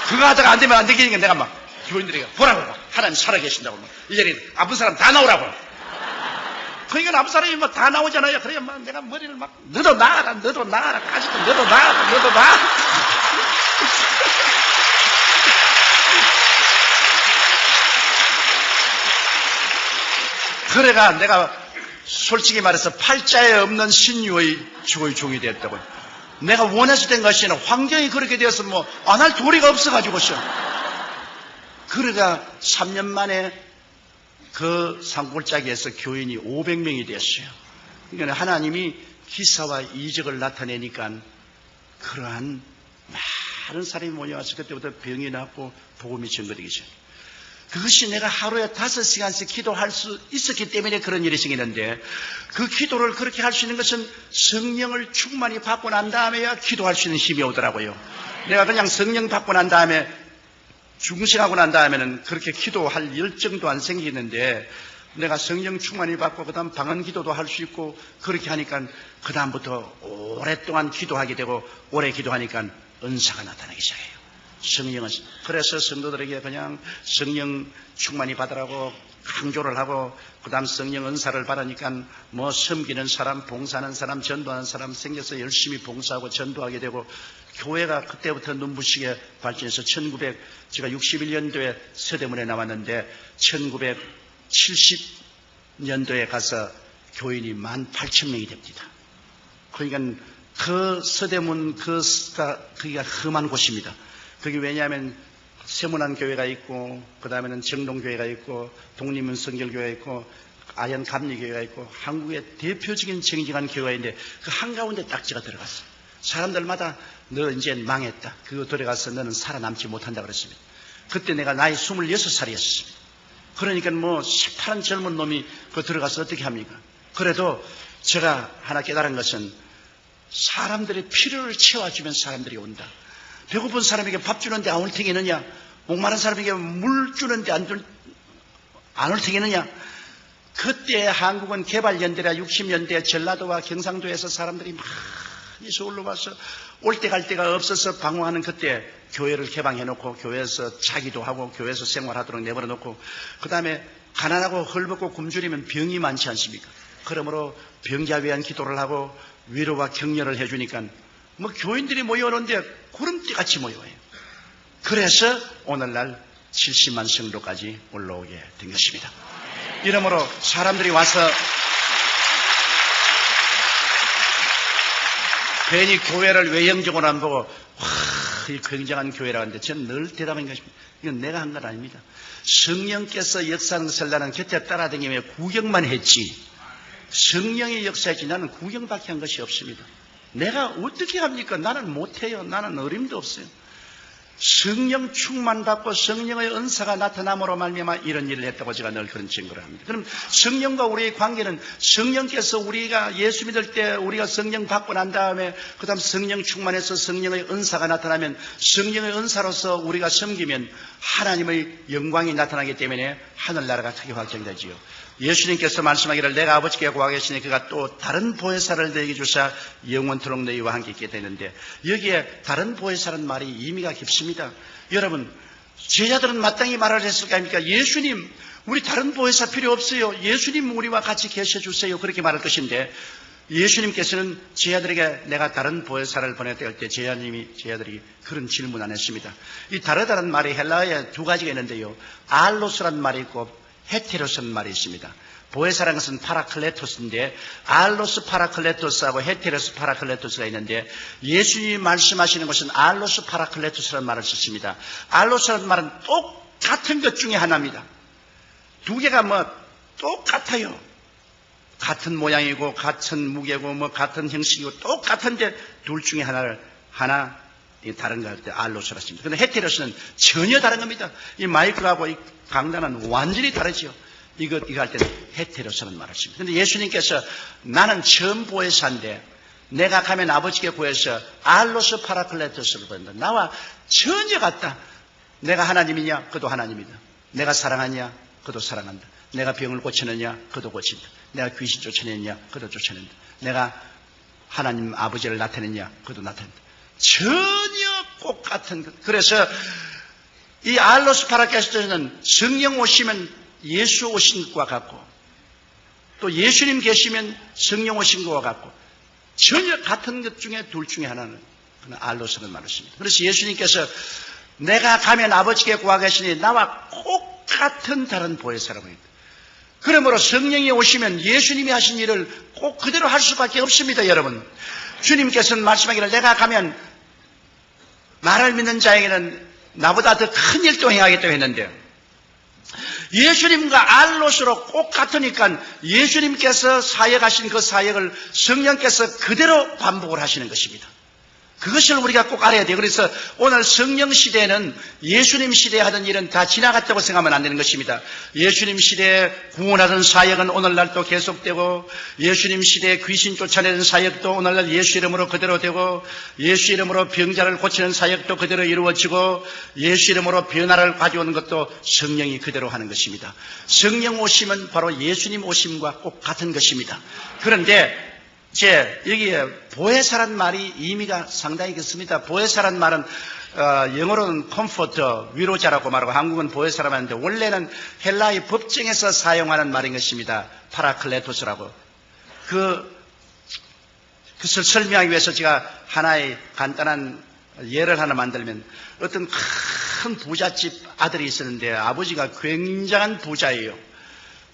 그거 하다가 안 되면 안 되니까 내가 막 교인들에게 보라고 하나님 살아계신다고 이 자리에 아픈 사람 다 나오라고. 그러니까 아픈 사람이 다 나오잖아요. 그러니까 내가 머리를 너도 나가라 아직도 너도 나가. 그래가 내가 솔직히 말해서 팔자에 없는 신유의 주의 종이 되었다고요. 내가 원해서 된 것이 아니라 환경이 그렇게 되어서 안 할 도리가 없어가지고서. 그러다 3년 만에 그 산골짜기에서 교인이 500명이 됐어요. 그러니까 하나님이 기사와 이적을 나타내니까 그러한 많은 사람이 모여와서 그때부터 병이 낫고 복음이 전거되기 시작해요. 그것이 내가 하루에 5시간씩 기도할 수 있었기 때문에 그런 일이 생기는데, 그 기도를 그렇게 할 수 있는 것은 성령을 충만히 받고 난 다음에야 기도할 수 있는 힘이 오더라고요. 내가 그냥 성령 받고 난 다음에 중생하고 난 다음에는 그렇게 기도할 열정도 안 생기는데, 내가 성령 충만이 받고 그 다음 방언 기도도 할 수 있고 그렇게 하니까 그 다음부터 오랫동안 기도하게 되고 오래 기도하니까 은사가 나타나기 시작해요. 성령은. 그래서 성도들에게 그냥 성령 충만이 받으라고 강조를 하고 그 다음 성령 은사를 받으니까 뭐 섬기는 사람, 봉사하는 사람, 전도하는 사람 생겨서 열심히 봉사하고 전도하게 되고 교회가 그때부터 눈부시게 발전해서 제가 61년도에 서대문에 나왔는데 1970년도에 가서 교인이 18,000명이 됩니다. 그러니까 그 서대문 거기가 험한 곳입니다. 거기 왜냐하면 세문안 교회가 있고 그 다음에는 정동교회가 있고 독립문성결교회가 있고 아현감리교회가 있고 한국의 대표적인 정직한 교회인데 그 한가운데 딱 제가 들어갔어요. 사람들마다 너 이제 망했다. 그거 들어가서 너는 살아남지 못한다 그랬습니다. 그때 내가 나이 26살이었습니다. 그러니까 뭐 새파란 젊은 놈이 그 들어가서 어떻게 합니까? 그래도 제가 하나 깨달은 것은 사람들의 필요를 채워주면 사람들이 온다. 배고픈 사람에게 밥 주는데 안 올 테겠느냐? 목마른 사람에게 물 주는데 안 올 테겠느냐? 그때 한국은 개발연대라 60년대 전라도와 경상도에서 사람들이 많이 서울로 와서 올 때 갈 데가 없어서 방황하는 그때 교회를 개방해놓고 교회에서 자기도 하고 교회에서 생활하도록 내버려놓고 그 다음에 가난하고 헐벗고 굶주리면 병이 많지 않습니까? 그러므로 병자 위한 기도를 하고 위로와 격려를 해주니까 뭐 교인들이 모여오는데 구름띠같이 모여요. 그래서 오늘날 70만 성도까지 올라오게 된 것입니다. 이러므로 사람들이 와서 괜히 교회를 외형적으로 안 보고 이 굉장한 교회라고 하는데 저는 늘 대답한 것입니다. 이건 내가 한 건 아닙니다. 성령께서 역사하는 것을 나는 곁에 따라다니며 구경만 했지 성령의 역사했지 나는 구경밖에 한 것이 없습니다. 내가 어떻게 합니까? 나는 못해요. 나는 어림도 없어요. 성령 충만 받고 성령의 은사가 나타남으로 말미암아 이런 일을 했다고 제가 늘 그런 증거를 합니다. 그럼 성령과 우리의 관계는 성령께서 우리가 예수 믿을 때 우리가 성령 받고 난 다음에 그 다음 성령 충만해서 성령의 은사가 나타나면 성령의 은사로서 우리가 섬기면 하나님의 영광이 나타나기 때문에 하늘나라가 크게 확장되지요. 예수님께서 말씀하기를 내가 아버지께 구하겠으니 그가 또 다른 보혜사를 너희에게 주사 영원토록 너희와 함께 있게 되는데 여기에 다른 보혜사라는 말이 의미가 깊습니다. 여러분 제자들은 마땅히 말을 했을 거 아닙니까? 예수님 우리 다른 보혜사 필요 없어요. 예수님 우리와 같이 계셔주세요. 그렇게 말할 것인데 예수님께서는 제자들에게 내가 다른 보혜사를 보냈다 할 때 제자들이 그런 질문 안 했습니다. 이 다르다는 말이 헬라어에 두 가지가 있는데요. 알로스라는 말이 있고 헤테로스라는 말이 있습니다. 보혜사라는 것은 파라클레토스인데 알로스 파라클레토스하고 헤테로스 파라클레토스가 있는데 예수님이 말씀하시는 것은 알로스 파라클레토스라는 말을 썼습니다. 알로스라는 말은 똑같은 것 중에 하나입니다. 두 개가 뭐 똑같아요. 같은 모양이고 같은 무게고 뭐 같은 형식이고 똑같은데 둘 중에 하나 다른 거 할 때 알로스라 했습니다. 그런데 헤테로스는 전혀 다른 겁니다. 이 마이크하고 이 강단은 완전히 다르죠. 이거 할 때는 헤테로스라는 말을 했습니다. 그런데 예수님께서 나는 처음 보혜사인데 내가 가면 아버지께 구해서 알로스 파라클레토스를 보낸다. 나와 전혀 같다. 내가 하나님이냐? 그도 하나님이다. 내가 사랑하냐? 그도 사랑한다. 내가 병을 고치느냐? 그도 고친다. 내가 귀신 쫓아내느냐? 그도 쫓아낸다. 내가 하나님 아버지를 나타내느냐? 그도 나타낸다. 전혀 똑같은 것. 그래서 이 알로스 파라클레토스는 성령 오시면 예수 오신 것과 같고 또 예수님 계시면 성령 오신 것과 같고 전혀 같은 것 중에 둘 중에 하나는 알로스라는 말을 씁니다. 그래서 예수님께서 내가 가면 아버지께 구하겠으니 나와 똑같은 다른 보혜사라고 합니다. 그러므로 성령이 오시면 예수님이 하신 일을 꼭 그대로 할 수밖에 없습니다. 여러분 주님께서는 말씀하기를 내가 가면 나를 믿는 자에게는 나보다 더 큰 일도 행하겠다고 했는데 예수님과 알로스로 꼭 같으니까 예수님께서 사역하신 그 사역을 성령께서 그대로 반복을 하시는 것입니다. 그것을 우리가 꼭 알아야 돼요. 그래서 오늘 성령 시대에는 예수님 시대에 하던 일은 다 지나갔다고 생각하면 안 되는 것입니다. 예수님 시대에 구원하던 사역은 오늘날도 계속되고, 예수님 시대에 귀신 쫓아내는 사역도 오늘날 예수 이름으로 그대로 되고, 예수 이름으로 병자를 고치는 사역도 그대로 이루어지고, 예수 이름으로 변화를 가져오는 것도 성령이 그대로 하는 것입니다. 성령 오심은 바로 예수님 오심과 꼭 같은 것입니다. 그런데 여기에 보혜사란 말이 의미가 상당히 깊습니다. 보혜사란 말은 영어로는 컴포터, 위로자라고 말하고 한국은 보혜사라고 하는데 원래는 헬라의 법정에서 사용하는 말인 것입니다. 파라클레토스라고. 그것을 설명하기 위해서 제가 하나의 간단한 예를 하나 만들면, 어떤 큰 부잣집 아들이 있었는데 아버지가 굉장한 부자예요.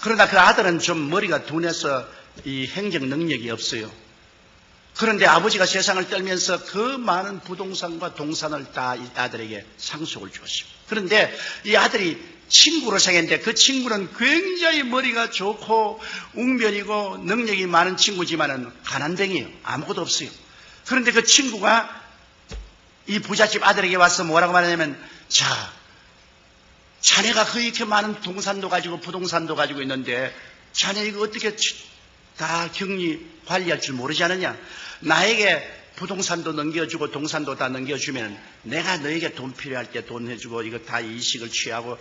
그러나 그 아들은 좀 머리가 둔해서 이 행정 능력이 없어요. 그런데 아버지가 세상을 떨면서 그 많은 부동산과 동산을 다 이 아들에게 상속을 주었습니다. 그런데 이 아들이 친구를 사귀었는데 그 친구는 굉장히 머리가 좋고 웅변이고 능력이 많은 친구지만은 가난뱅이에요. 아무것도 없어요. 그런데 그 친구가 이 부잣집 아들에게 와서 뭐라고 말하냐면, 자네가 그렇게 많은 동산도 가지고 부동산도 가지고 있는데 자네 이거 어떻게 다 격리 관리할 줄 모르지 않느냐? 나에게 부동산도 넘겨주고 동산도 다 넘겨주면 내가 너에게 돈 필요할 때 돈 해주고 이거 다 이식을 취하고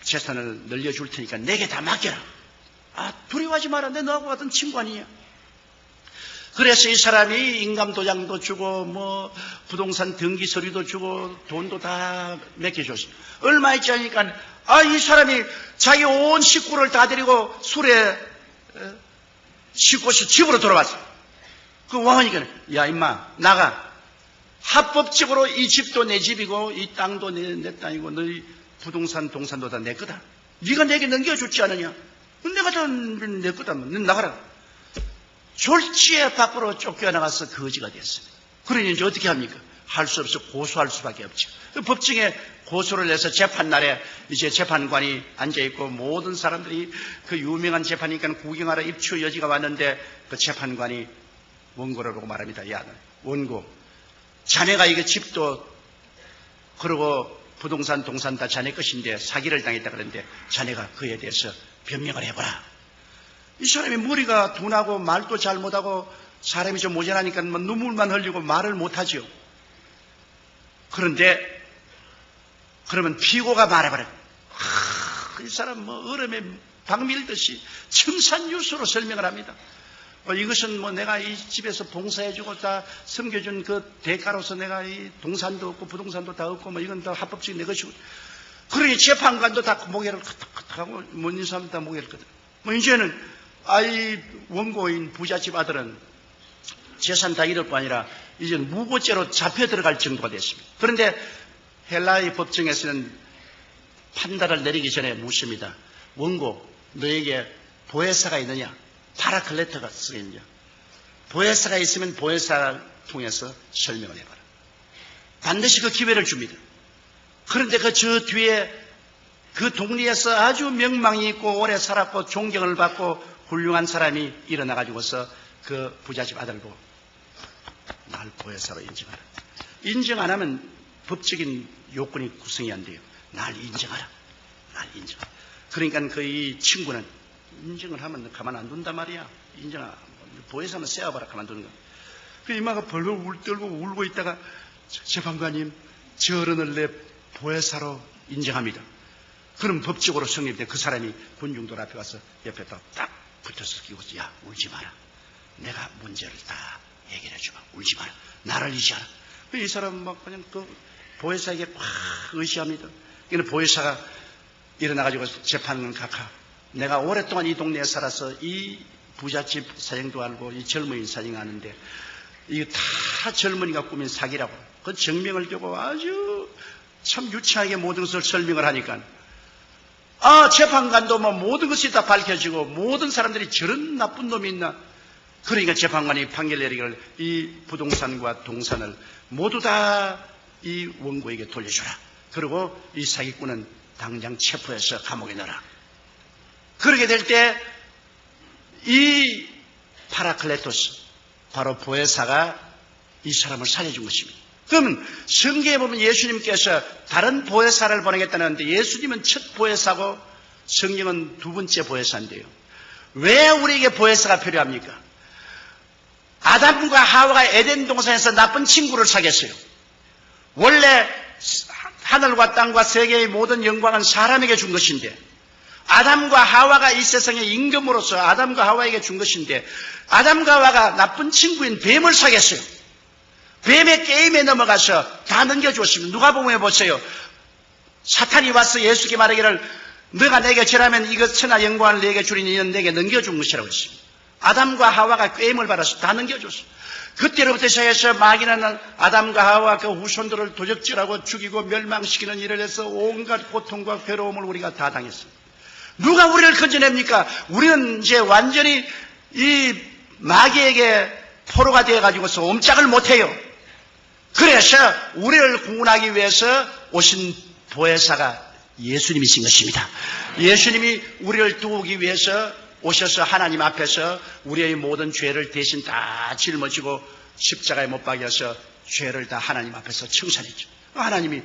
재산을 늘려줄 테니까 내게 다 맡겨라. 두려워하지 마라. 내 너하고 같은 친구 아니냐? 그래서 이 사람이 인감도장도 주고 부동산 등기 서류도 주고 돈도 다 맡겨줬어요. 얼마 있지 않으니까 이 사람이 자기 온 식구를 다 데리고 술에 싣고서 집으로 돌아왔어. 그 왕이니까, 야 임마 나가. 합법적으로 이 집도 내 집이고 이 땅도 내 땅이고 너희 부동산 동산도 다 내 거다. 네가 내게 넘겨줬지 않느냐? 내가 다 내 거다. 너 나가라. 졸지에 밖으로 쫓겨나가서 거지가 됐습니다. 그러니 이제 어떻게 합니까? 할 수 없어 고소할 수밖에 없죠. 법정에 고소를 해서 재판날에 이제 재판관이 앉아있고 모든 사람들이 그 유명한 재판이니까 구경하러 입추 여지가 왔는데 그 재판관이 원고를 보고 말합니다. 야, 원고, 자네가 이게 집도 그러고 부동산 동산 다 자네 것인데 사기를 당했다 그러는데 자네가 그에 대해서 변명을 해보라. 이 사람이 머리가 둔하고 말도 잘못하고 사람이 좀 모자라니까 눈물만 흘리고 말을 못하죠. 그런데 그러면 피고가 말해버려. 이 사람 얼음에 박 밀듯이 청산유수로 설명을 합니다. 이것은 내가 이 집에서 봉사해주고 다 섬겨준 그 대가로서 내가 이 동산도 없고 부동산도 다 없고 이건 다 합법적인 내 것이고. 그러니 재판관도 다 모개를 하고 못 있는 사람도 다 모개를 끄덕. 이제는 이 원고인 부잣집 아들은 재산 다 잃을 뿐 아니라 이제 무고죄로 잡혀 들어갈 정도가 됐습니다. 그런데 헬라의 법정에서는 판단을 내리기 전에 묻습니다. 원고, 너에게 보혜사가 있느냐? 파라클레토가 쓰겠냐? 보혜사가 있으면 보혜사를 통해서 설명을 해봐라. 반드시 그 기회를 줍니다. 그런데 저 뒤에 그 동리에서 아주 명망이 있고 오래 살았고 존경을 받고 훌륭한 사람이 일어나가지고서 그 부잣집 아들 보고 날 보혜사로 인정하라. 인정 안 하면 법적인 요건이 구성이 안 돼요. 날 인정하라. 날 인정하라. 그러니까 이 친구는 인정을 하면 가만 안 둔단 말이야. 보혜사는 세워봐라. 가만 두는 거야. 그 이마가 벌벌 울떨고 울고 있다가 재판관님, 저 어른을 내 보혜사로 인정합니다. 그럼 법적으로 성립돼. 그 사람이 군중들 앞에 가서 옆에 딱 붙어서 끼고, 야, 울지 마라. 내가 문제를 다 얘기를 해주마. 울지 마라. 나를 의지하라. 이 사람은 그냥 보혜사에게 팍 의지합니다. 그러니까 보혜사가 일어나가지고 재판은 각하. 내가 오랫동안 이 동네에 살아서 이 부잣집 사정도 알고 이 젊은이 사정 아는데 이거 다 젊은이가 꾸민 사기라고. 그 증명을 두고 아주 참 유치하게 모든 것을 설명을 하니까 재판관도 모든 것이 다 밝혀지고 모든 사람들이 저런 나쁜 놈이 있나. 그러니까 재판관이 판결 내리기를 이 부동산과 동산을 모두 다 이 원고에게 돌려주라. 그리고 이 사기꾼은 당장 체포해서 감옥에 넣어라. 그렇게 될 때 이 파라클레토스, 바로 보혜사가 이 사람을 살려준 것입니다. 그러면 성경에 보면 예수님께서 다른 보혜사를 보내겠다는데 예수님은 첫 보혜사고 성령은 두 번째 보혜사인데요. 왜 우리에게 보혜사가 필요합니까? 아담과 하와가 에덴 동산에서 나쁜 친구를 사귀었어요. 원래 하늘과 땅과 세계의 모든 영광은 사람에게 준 것인데 아담과 하와가 이 세상의 임금으로서 아담과 하와에게 준 것인데 아담과 하와가 나쁜 친구인 뱀을 사귀었어요. 뱀의 게임에 넘어가서 다 넘겨주었습니다. 누가복음에 보세요. 사탄이 와서 예수께 말하기를 너가 내게 절하면 이것 천하 영광을 내게 주리니 이는 내게 넘겨준 것이라고 했습니다. 아담과 하와가 게임을 받아서 다 넘겨줬어요. 그때로부터 시작해서 마귀는 아담과 하와 그 후손들을 도적질하고 죽이고 멸망시키는 일을 해서 온갖 고통과 괴로움을 우리가 다 당했습니다. 누가 우리를 건져냅니까? 우리는 이제 완전히 이 마귀에게 포로가 되어가지고서 옴짝을 못해요. 그래서 우리를 구원하기 위해서 오신 보혜사가 예수님이신 것입니다. 예수님이 우리를 도우기 위해서 오셔서 하나님 앞에서 우리의 모든 죄를 대신 다 짊어지고 십자가에 못 박여서 죄를 다 하나님 앞에서 청산했죠. 하나님이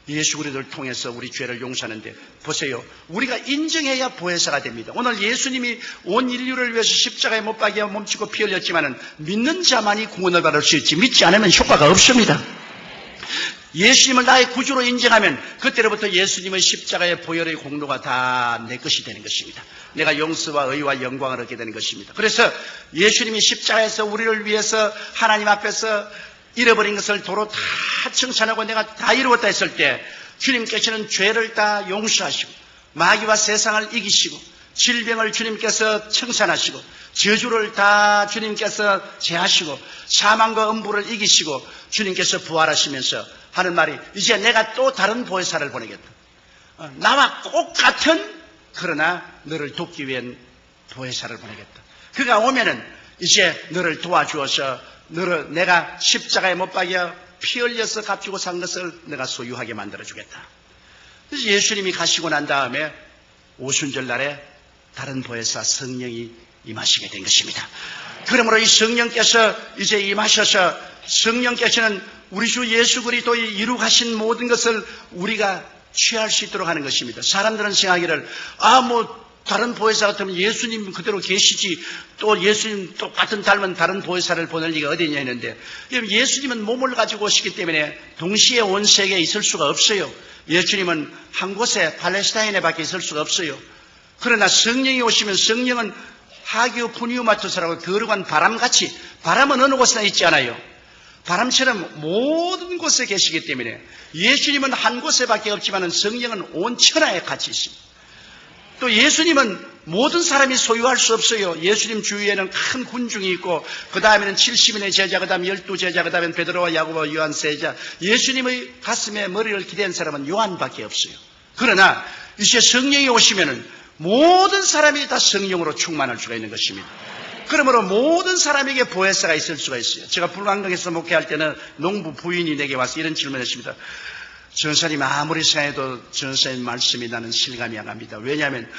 예수 그리스도를 통해서 우리 죄를 용서하는데 보세요. 우리가 인정해야 보혜사가 됩니다. 오늘 예수님이 온 인류를 위해서 십자가에 못 박여 몸치고 피 흘렸지만은 믿는 자만이 구원을 받을 수 있지 믿지 않으면 효과가 없습니다. 예수님을 나의 구주로 인정하면 그때로부터 예수님의 십자가의 보혈의 공로가 다 내 것이 되는 것입니다. 내가 용서와 의와 영광을 얻게 되는 것입니다. 그래서 예수님이 십자가에서 우리를 위해서 하나님 앞에서 잃어버린 것을 도로 다 청산하고 내가 다 이루었다 했을 때 주님께서는 죄를 다 용서하시고 마귀와 세상을 이기시고 질병을 주님께서 청산하시고 저주를 다 주님께서 제하시고 사망과 음부를 이기시고 주님께서 부활하시면서 하는 말이 이제 내가 또 다른 보혜사를 보내겠다. 나와 똑같은 그러나 너를 돕기 위한 보혜사를 보내겠다. 그가 오면은 이제 너를 도와주어서 너를 내가 십자가에 못 박여 피 흘려서 값주고 산 것을 내가 소유하게 만들어주겠다. 그래서 예수님이 가시고 난 다음에 오순절 날에 다른 보혜사 성령이 임하시게 된 것입니다. 그러므로 이 성령께서 이제 임하셔서 성령께서는 우리 주 예수 그리스도의 이루가신 모든 것을 우리가 취할 수 있도록 하는 것입니다. 사람들은 생각하기를 다른 보혜사 같으면 예수님 그대로 계시지 또 예수님 똑같은 닮은 다른 보혜사를 보낼 리가 어디 있냐 했는데 예수님은 몸을 가지고 오시기 때문에 동시에 온 세계에 있을 수가 없어요. 예수님은 한 곳에 팔레스타인에 밖에 있을 수가 없어요. 그러나 성령이 오시면 성령은 하기오 푸니우마토스라고 거룩한 바람같이 바람은 어느 곳에나 있지 않아요. 바람처럼 모든 곳에 계시기 때문에 예수님은 한 곳에밖에 없지만 성령은 온 천하에 같이 있습니다. 또 예수님은 모든 사람이 소유할 수 없어요. 예수님 주위에는 큰 군중이 있고 그 다음에는 70인의 제자, 그 다음에 12제자, 그 다음에 베드로와 야고보와 요한 세자. 예수님의 가슴에 머리를 기댄 사람은 요한밖에 없어요. 그러나 이제 성령이 오시면은 모든 사람이 다 성령으로 충만할 수가 있는 것입니다. 그러므로 모든 사람에게 보혜사가 있을 수가 있어요. 제가 불광동에서 목회할 때는 농부 부인이 내게 와서 이런 질문을 했습니다. 전사님 아무리 생각해도 전사님 말씀이 나는 실감이 안 갑니다. 왜냐하면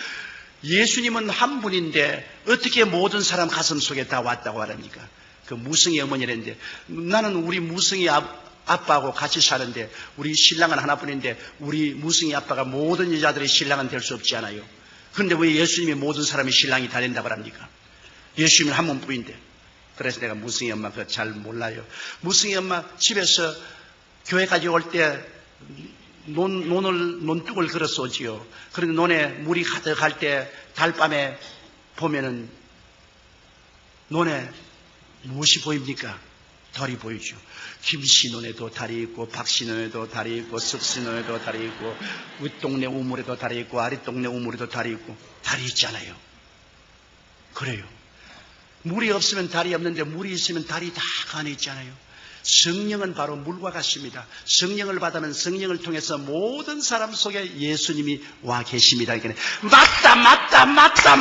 예수님은 한 분인데 어떻게 모든 사람 가슴 속에 다 왔다고 하랍니까? 그 무성이 어머니랬는데 나는 우리 무성이 아빠하고 같이 사는데 우리 신랑은 하나뿐인데 우리 무성이 아빠가 모든 여자들의 신랑은 될 수 없지 않아요. 그런데 왜 예수님이 모든 사람이 신랑이 다 된다고 합니까? 예수님은 한 몸뿐인데. 그래서 내가 무성이 엄마 그거 잘 몰라요. 무성이 엄마 집에서 교회까지 올 때 논둑을 걸어서 오지요. 그런데 논에 물이 가득할 때 달밤에 보면은 논에 무엇이 보입니까? 달이 보이죠. 김씨 논에도 달이 있고 박씨 논에도 달이 있고 석씨 논에도 달이 있고 윗동네 우물에도 달이 있고 아랫동네 우물에도 달이 있고 달이 있잖아요. 그래요. 물이 없으면 달이 없는데 물이 있으면 달이 다 그 안에 있잖아요. 성령은 바로 물과 같습니다. 성령을 받으면 성령을 통해서 모든 사람 속에 예수님이 와 계십니다.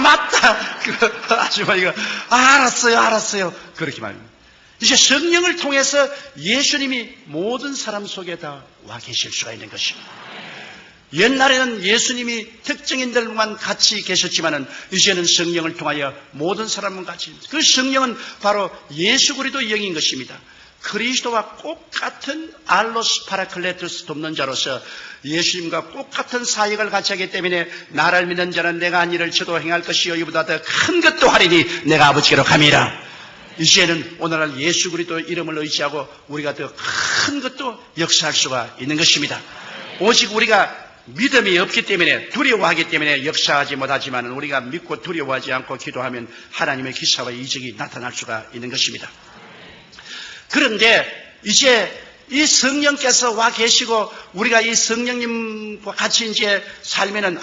맞다. 그 아주머니가 알았어요. 그렇게 말합니다. 이제 성령을 통해서 예수님이 모든 사람 속에 다 와 계실 수가 있는 것입니다. 옛날에는 예수님이 특정인들만 같이 계셨지만은 이제는 성령을 통하여 모든 사람은 같이. 그 성령은 바로 예수 그리스도의 영인 것입니다. 그리스도와 똑같은 알로스 파라클레토스 돕는 자로서 예수님과 똑같은 사역을 같이 하기 때문에 나를 믿는 자는 내가 한 일을 저도 행할 것이요 이보다 더 큰 것도 하리니 내가 아버지께로 감이라. 이제는 오늘날 예수 그리스도 이름을 의지하고 우리가 더 큰 것도 역사할 수가 있는 것입니다. 오직 우리가 믿음이 없기 때문에 두려워하기 때문에 역사하지 못하지만 우리가 믿고 두려워하지 않고 기도하면 하나님의 기사와 이적이 나타날 수가 있는 것입니다. 그런데 이제 이 성령께서 와 계시고 우리가 이 성령님과 같이 이제 살면은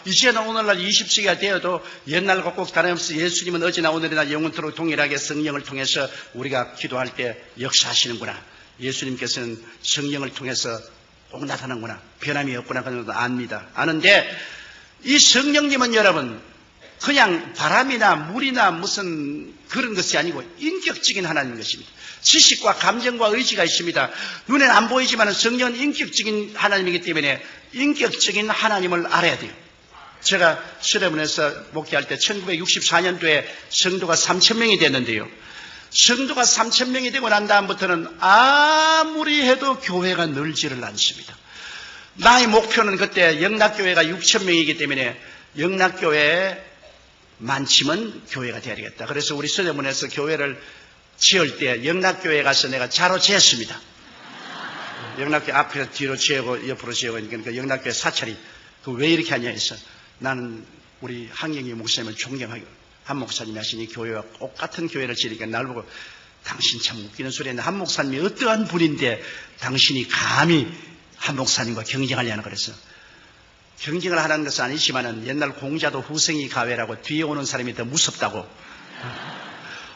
이제는 오늘날 20세기가 되어도 옛날과 꼭 다름없이 예수님은 어제나 오늘이나 영원토록 동일하게 성령을 통해서 우리가 기도할 때 역사하시는구나. 예수님께서는 성령을 통해서 꼭 나타나는구나. 변함이 없구나. 그런 것도 압니다. 아는데 이 성령님은 여러분 그냥 바람이나 물이나 무슨 그런 것이 아니고 인격적인 하나님인 것입니다. 지식과 감정과 의지가 있습니다. 눈에는 안 보이지만 성령은 인격적인 하나님이기 때문에 인격적인 하나님을 알아야 돼요. 제가 수레문에서 목회할 때 1964년도에 성도가 3,000명이 됐는데요. 성도가 3,000명이 되고 난 다음부터는 아무리 해도 교회가 늘지를 않습니다. 나의 목표는 그때 영락교회가 6,000명이기 때문에 영락교회에 많지만 교회가 돼야 되겠다. 그래서 우리 서대문에서 교회를 지을 때 영락교회에 가서 내가 자로 재었습니다. 영락교회 앞에서 뒤로 재고 옆으로 재고 그러니까 영락교회 사찰이 왜 이렇게 하냐 해서 나는 우리 한경희 목사님을 존경하고 한 목사님이 하시니 교회와 똑같은 교회를 지으니까 날 보고 당신 참 웃기는 소리 했는데 한 목사님이 어떠한 분인데 당신이 감히 한 목사님과 경쟁하려는 그래서 경쟁을 하는 것은 아니지만은 옛날 공자도 후생이 가외라고 뒤에 오는 사람이 더 무섭다고.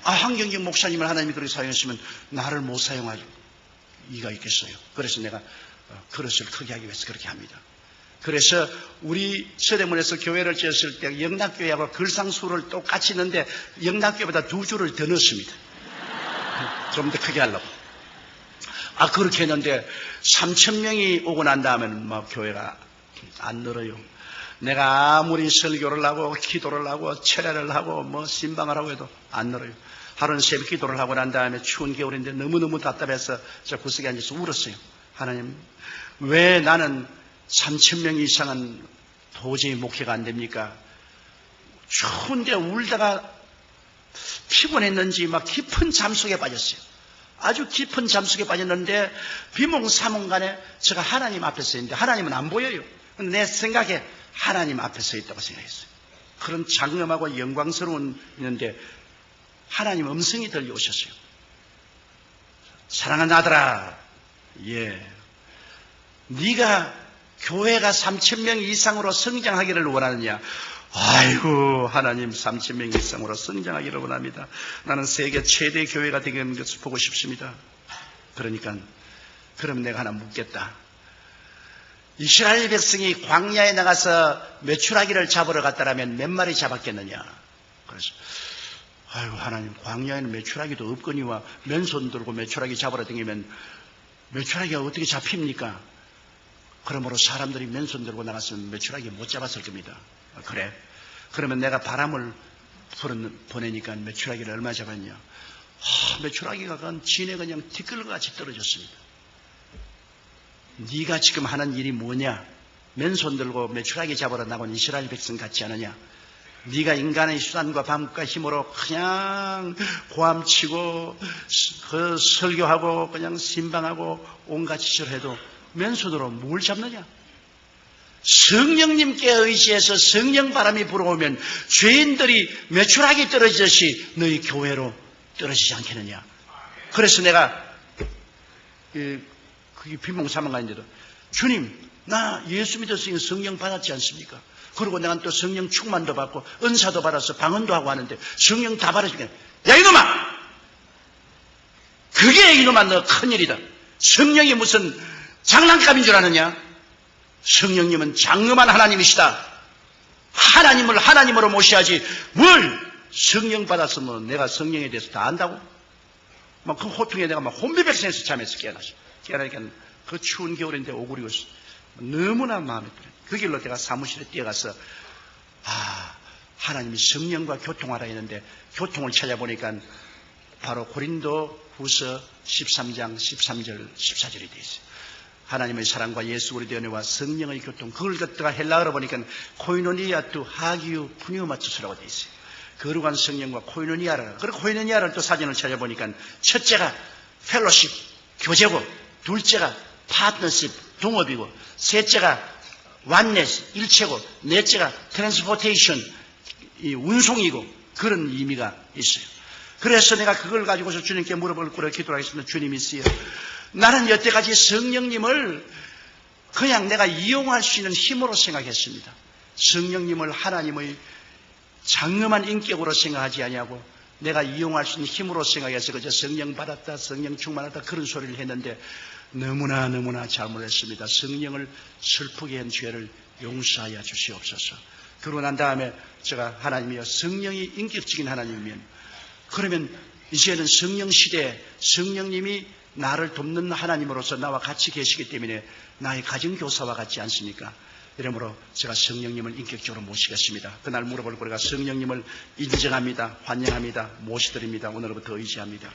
한경경 목사님을 하나님이 그렇게 사용했으면 나를 못 사용할 이가 있겠어요. 그래서 내가 그릇을 크게 하기 위해서 그렇게 합니다. 그래서 우리 서대문에서 교회를 지었을 때 영락교회하고 글상수를 똑같이 있는데 영락교회보다 2줄을 더 넣었습니다. 좀 더 크게 하려고. 그렇게 했는데 3,000명이 오고 난 다음에는 막 교회가 안 늘어요. 내가 아무리 설교를 하고 기도를 하고 철야를 하고 신방을 하고 해도 안 늘어요. 하루는 새벽 기도를 하고 난 다음에 추운 겨울인데 너무너무 답답해서 저 구석에 앉아서 울었어요. 하나님, 왜 나는 3,000명 이상은 도저히 목회가 안 됩니까? 추운데 울다가 피곤했는지 막 깊은 잠속에 빠졌어요. 아주 깊은 잠속에 빠졌는데 비몽사몽간에 제가 하나님 앞에 서 있는데 하나님은 안 보여요. 내 생각에 하나님 앞에 서 있다고 생각했어요. 그런 장엄하고 영광스러운 있는데 하나님 음성이 들려오셨어요. 사랑하는 아들아, 네가 교회가 3,000명 이상으로 성장하기를 원하느냐? 아이고, 하나님 3,000명 이상으로 성장하기를 원합니다. 나는 세계 최대 교회가 되는 것을 보고 싶습니다. 그러니까 그럼 내가 하나 묻겠다. 이스라엘 백성이 광야에 나가서 메추라기를 잡으러 갔다라면 몇 마리 잡았겠느냐? 그래서 아이고 하나님, 광야에는 메추라기도 없거니와 맨손 들고 메추라기 잡으러 다니면 메추라기가 어떻게 잡힙니까? 그러므로 사람들이 맨손 들고 나갔으면 메추라기 못 잡았을 겁니다. 그래? 그러면 내가 바람을 보내니까 메추라기를 얼마 잡았냐? 메추라기가 그건 진에 그냥 티끌같이 떨어졌습니다. 네가 지금 하는 일이 뭐냐? 맨손 들고 메추라기 잡으러 나온 이스라엘 백성 같지 않느냐? 네가 인간의 수단과 방법과 힘으로 그냥 고함치고 설교하고 그냥 신방하고 온갖 짓을 해도 맨손으로 뭘 잡느냐? 성령님께 의지해서 성령 바람이 불어오면 죄인들이 메추라기 떨어지듯이 너희 교회로 떨어지지 않겠느냐? 그래서 내가 그게 비몽사몽간인데도 주님, 나 예수 믿었으니 성령 받았지 않습니까? 그리고 내가 또 성령 충만도 받고 은사도 받아서 방언도 하고 하는데 성령 다 받아주겠네. 야 이놈아! 그게 이놈아 너 큰일이다. 성령이 무슨 장난감인 줄 아느냐? 성령님은 장엄한 하나님이시다. 하나님을 하나님으로 모셔야지 뭘 성령 받았으면 내가 성령에 대해서 다 안다고? 막 그 호통에 내가 막 혼비백산에서 잠에서 깨어났어. 깨어나니까 그 추운 겨울인데 오그리고 너무나 마음에 들어요. 그 길로 내가 사무실에 뛰어가서 하나님이 성령과 교통하라 했는데 교통을 찾아보니까 바로 고린도 후서 13장 13절 14절이 되어 있어요. 하나님의 사랑과 예수 그리스도의 은혜와 성령의 교통, 그걸 갖다가 헬라어로 보니까 코이노니아투 하기우 푸니우마투스라고 되어 있어요. 거룩한 성령과 코이노니아라. 그리고 코이노니아를 또 사진을 찾아보니까 첫째가 펠로십, 교제고, 둘째가 파트너십, 동업이고, 셋째가 완네스, 일체고, 넷째가 트랜스포테이션, 운송이고, 그런 의미가 있어요. 그래서 내가 그걸 가지고서 주님께 물어볼 거라 기도하겠습니다. 주님이시여, 나는 여태까지 성령님을 그냥 내가 이용할 수 있는 힘으로 생각했습니다. 성령님을 하나님의 장엄한 인격으로 생각하지 아니하고 내가 이용할 수 있는 힘으로 생각해서 그저 성령 받았다, 성령 충만하다 그런 소리를 했는데 너무나 잘못했습니다. 성령을 슬프게 한 죄를 용서하여 주시옵소서. 그러고 난 다음에 제가 하나님이여, 성령이 인격적인 하나님이면 그러면 이제는 성령 시대에 성령님이 나를 돕는 하나님으로서 나와 같이 계시기 때문에 나의 가정교사와 같지 않습니까? 이러므로 제가 성령님을 인격적으로 모시겠습니다. 그날 물어볼 거리가 성령님을 인정합니다. 환영합니다. 모시드립니다. 오늘부터 의지합니다.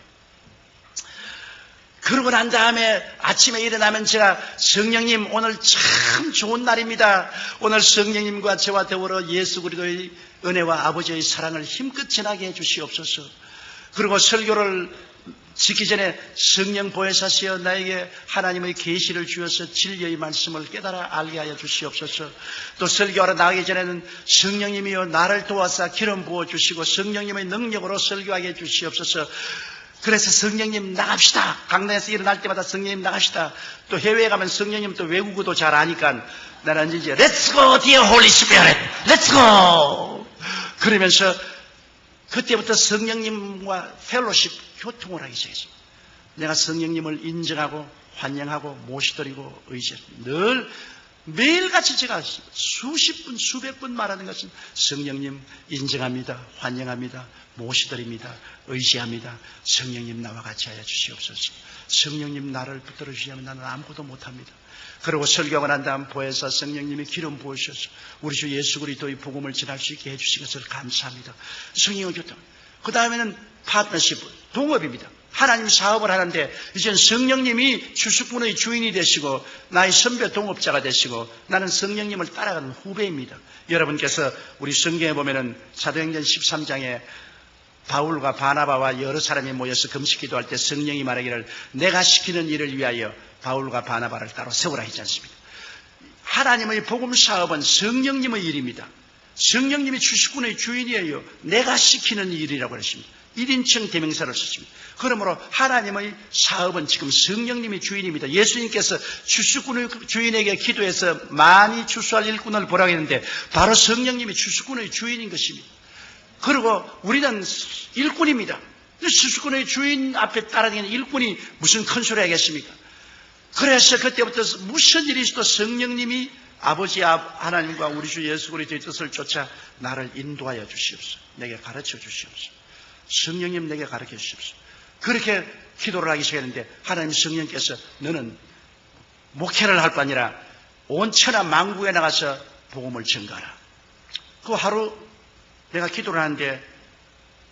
그러고 난 다음에 아침에 일어나면 제가 성령님 오늘 참 좋은 날입니다. 오늘 성령님과 저와 더불어 예수 그리스도의 은혜와 아버지의 사랑을 힘껏 전하게 해주시옵소서. 그리고 설교를 짓기 전에 성령 보혜사시여 나에게 하나님의 계시를 주어서 진리의 말씀을 깨달아 알게 하여 주시옵소서. 또 설교하러 나가기 전에는 성령님이여 나를 도와서 기름 부어주시고 성령님의 능력으로 설교하게 해주시옵소서. 그래서 성령님 나갑시다. 강단에서 일어날 때마다 성령님 나갑시다. 또 해외에 가면 성령님 또 외국어도 잘 아니까 나는 이제 Let's go dear Holy Spirit, Let's go. 그러면서 그때부터 성령님과 펠로십 교통을 하기 시작했습니다. 내가 성령님을 인정하고 환영하고 모시드리고 의지했습니다. 늘 매일같이 제가 수십 분 수백 번 말하는 것은 성령님 인정합니다. 환영합니다. 모시드립니다. 의지합니다. 성령님 나와 같이 하여 주시옵소서. 성령님 나를 붙들어 주시면 나는 아무것도 못합니다. 그리고 설교하고 난 다음 보혜사 성령님이 기름 부으셔서 우리 주 예수 그리스도의 복음을 전할 수 있게 해주신 것을 감사합니다. 성령의 교통. 그 다음에는 파트너십, 동업입니다. 하나님 사업을 하는데 이제는 성령님이 주수꾼의 주인이 되시고 나의 선배 동업자가 되시고 나는 성령님을 따라가는 후배입니다. 여러분께서 우리 성경에 보면은 사도행전 13장에 바울과 바나바와 여러 사람이 모여서 금식 기도할 때 성령이 말하기를 내가 시키는 일을 위하여 바울과 바나바를 따로 세우라 했지 않습니까? 하나님의 복음 사업은 성령님의 일입니다. 성령님이 주수꾼의 주인이에요. 내가 시키는 일이라고 그랬습니다. 1인칭 대명사를 썼습니다. 그러므로 하나님의 사업은 지금 성령님이 주인입니다. 예수님께서 주수꾼의 주인에게 기도해서 많이 추수할 일꾼을 보라고 했는데 바로 성령님이 주수꾼의 주인인 것입니다. 그리고 우리는 일꾼입니다. 주수꾼의 주인 앞에 따라다니는 일꾼이 무슨 큰 소리 하겠습니까? 그래서 그때부터 무슨 일이 있어도 성령님이 아버지 하나님과 우리 주 예수 그리스도의 뜻을 쫓아 나를 인도하여 주시옵소서. 내게 가르쳐 주시옵소서. 성령님 내게 가르쳐 주시옵소서. 그렇게 기도를 하기 시작했는데 하나님 성령께서 너는 목회를 할 거 아니라 온 천하 만국에 나가서 복음을 전가하라. 그 하루 내가 기도를 하는데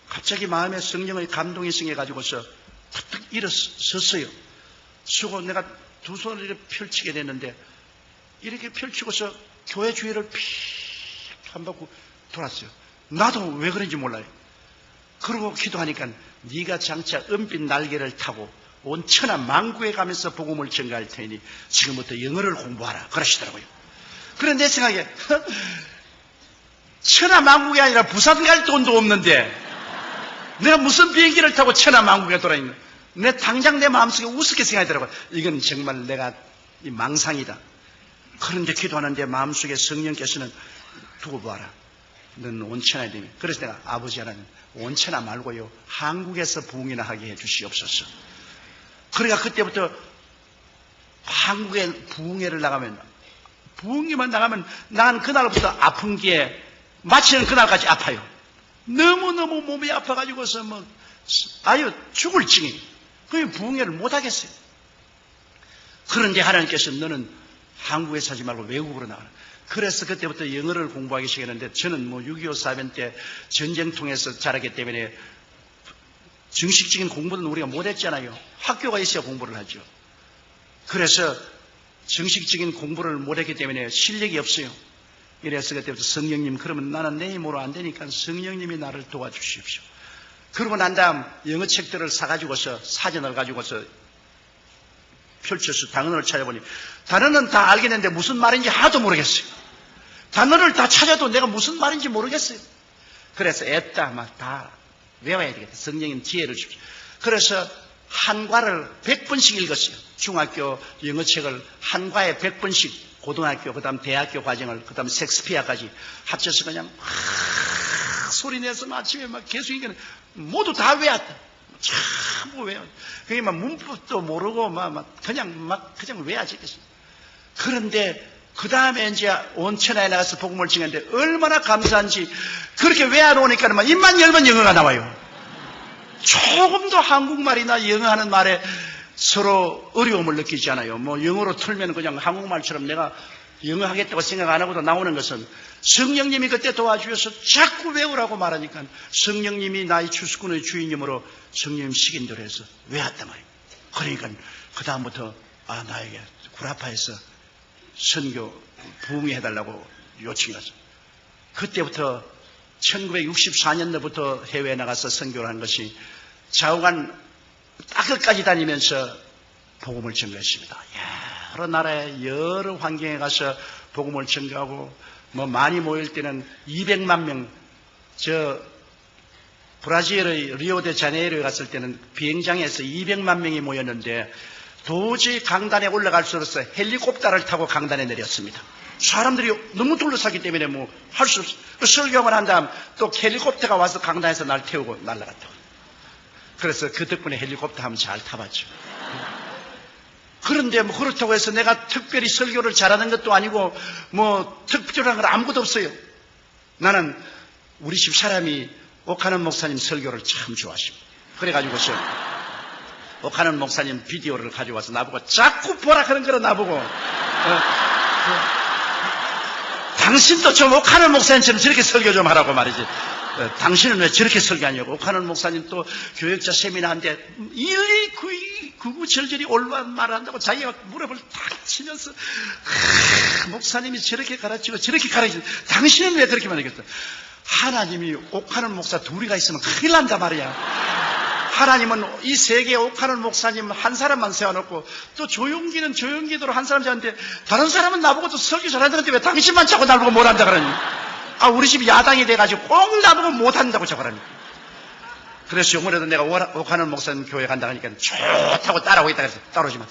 갑자기 마음에 성령의 감동이 생겨가지고서 푸득 일어섰어요. 쓰고 내가 두 손을 이렇게 펼치게 됐는데 이렇게 펼치고서 교회 주위를 픽 한 바퀴 돌았어요. 나도 왜 그런지 몰라요. 그러고 기도하니까 네가 장차 은빛 날개를 타고 온 천하 만국에 가면서 복음을 전가할 테니 지금부터 영어를 공부하라 그러시더라고요. 그런데 내 생각에 천하 만국이 아니라 부산 갈 돈도 없는데 내가 무슨 비행기를 타고 천하 만국에 돌아있는 내 당장 내 마음속에 우습게 생각하더라고요. 이건 정말 내가 망상이다. 그런데 기도하는데 마음속에 성령께서는 두고 봐라. 너는 온천하야 되면. 그래서 내가 아버지 하나님 온천하 말고요 한국에서 부흥이나 하게 해 주시옵소서. 그러니까 그때부터 한국에 부흥회를 나가면 부흥회만 나가면 난 그날부터 아픈 게 마치는 그날까지 아파요. 너무너무 몸이 아파가지고서 아유 죽을 징이. 그게 부흥회를 못하겠어요. 그런데 하나님께서 너는 한국에 사지 말고 외국으로 나가라. 그래서 그때부터 영어를 공부하기 시작했는데 저는 6.25 사변 때 전쟁 통해서 자랐기 때문에 정식적인 공부는 우리가 못했잖아요. 학교가 있어야 공부를 하죠. 그래서 정식적인 공부를 못했기 때문에 실력이 없어요. 이래서 그때부터 성령님, 그러면 나는 내 힘으로 안 되니까 성령님이 나를 도와주십시오. 그러고 난 다음 영어 책들을 사가지고서 사전을 가지고서 펼쳐서 단어를 찾아보니 단어는 다 알겠는데 무슨 말인지 하나도 모르겠어요. 단어를 다 찾아도 내가 무슨 말인지 모르겠어요. 그래서 애따 막 다 외워야 되겠다. 성령님 지혜를 주십시오. 그래서 한과를 100번씩 읽었어요. 중학교 영어책을 한과에 100번씩, 고등학교, 그 다음 대학교 과정을, 그 다음 섹스피어까지 합쳐서 그냥 소리내서 아침에 막 계속 이기는 모두 다 외웠다. 전부 외워. 그게 막 문법도 모르고 그냥 외워지겠어. 그런데 그 다음에 이제 온 천하에 나가서 복음을 증했는데 얼마나 감사한지, 그렇게 외워놓으니까 입만 열면 영어가 나와요. 조금도 한국말이나 영어 하는 말에 서로 어려움을 느끼지 않아요. 뭐 영어로 틀면 그냥 한국말처럼 내가 영어 하겠다고 생각 안 하고도 나오는 것은 성령님이 그때 도와주셔서 자꾸 외우라고 말하니까 성령님이 나의 주수꾼의 주인님으로 성령님 시킨 대로 해서 외웠단 말이에요. 그러니까 그 다음부터 나에게 구라파에서 선교 부흥해달라고 요청이 왔어요. 그때부터 1964년도부터 해외에 나가서 선교를 한 것이 좌우간 땅끝까지 다니면서 복음을 전거했습니다. 여러 나라에 여러 환경에 가서 복음을 전거하고 많이 모일 때는 200만 명, 브라질의 리오데자네이루에 갔을 때는 비행장에서 200만 명이 모였는데 도저히 강단에 올라갈 수 없어서 헬리콥터를 타고 강단에 내렸습니다. 사람들이 너무 둘러싸기 때문에 할 수 없어요. 설교를 한 다음 또 헬리콥터가 와서 강단에서 날 태우고 날아갔다고. 그래서 그 덕분에 헬리콥터 한번 잘 타봤죠. 그런데 그렇다고 해서 내가 특별히 설교를 잘하는 것도 아니고 특별한 건 아무것도 없어요. 나는 우리 집 사람이 옥하는 목사님 설교를 참 좋아하십니다. 그래가지고서 옥하는 목사님 비디오를 가져와서 나보고 자꾸 보라 그런 거를 나보고 당신도 좀 옥하는 목사님처럼 저렇게 설교 좀 하라고 말이지. 당신은 왜 저렇게 설교하냐고. 옥하는 목사님 또 교역자 세미나 한데 일일이 구구절절히 올바른 말을 한다고 자기가 무릎을 탁 치면서 목사님이 저렇게 가르치고 저렇게 가르치고 당신은 왜 그렇게 말하겠어. 하나님이 옥하는 목사 둘이가 있으면 큰일 난다 말이야. 하나님은 이 세계에 옥하는 목사님 한 사람만 세워놓고 또 조용기는 조용기대로 한 사람 세웠는데 다른 사람은 나보고 또 설교 잘한다는데 왜 당신만 자꾸 나보고 못한다 그러니. 우리 집 야당이 돼가지고 꼭 나보고 못한다고 저거라니까. 그래서 요번에도 내가 옥하는 목사님 교회 간다 하니까 좋다고 따라오고 있다 그래서 따라오지 마.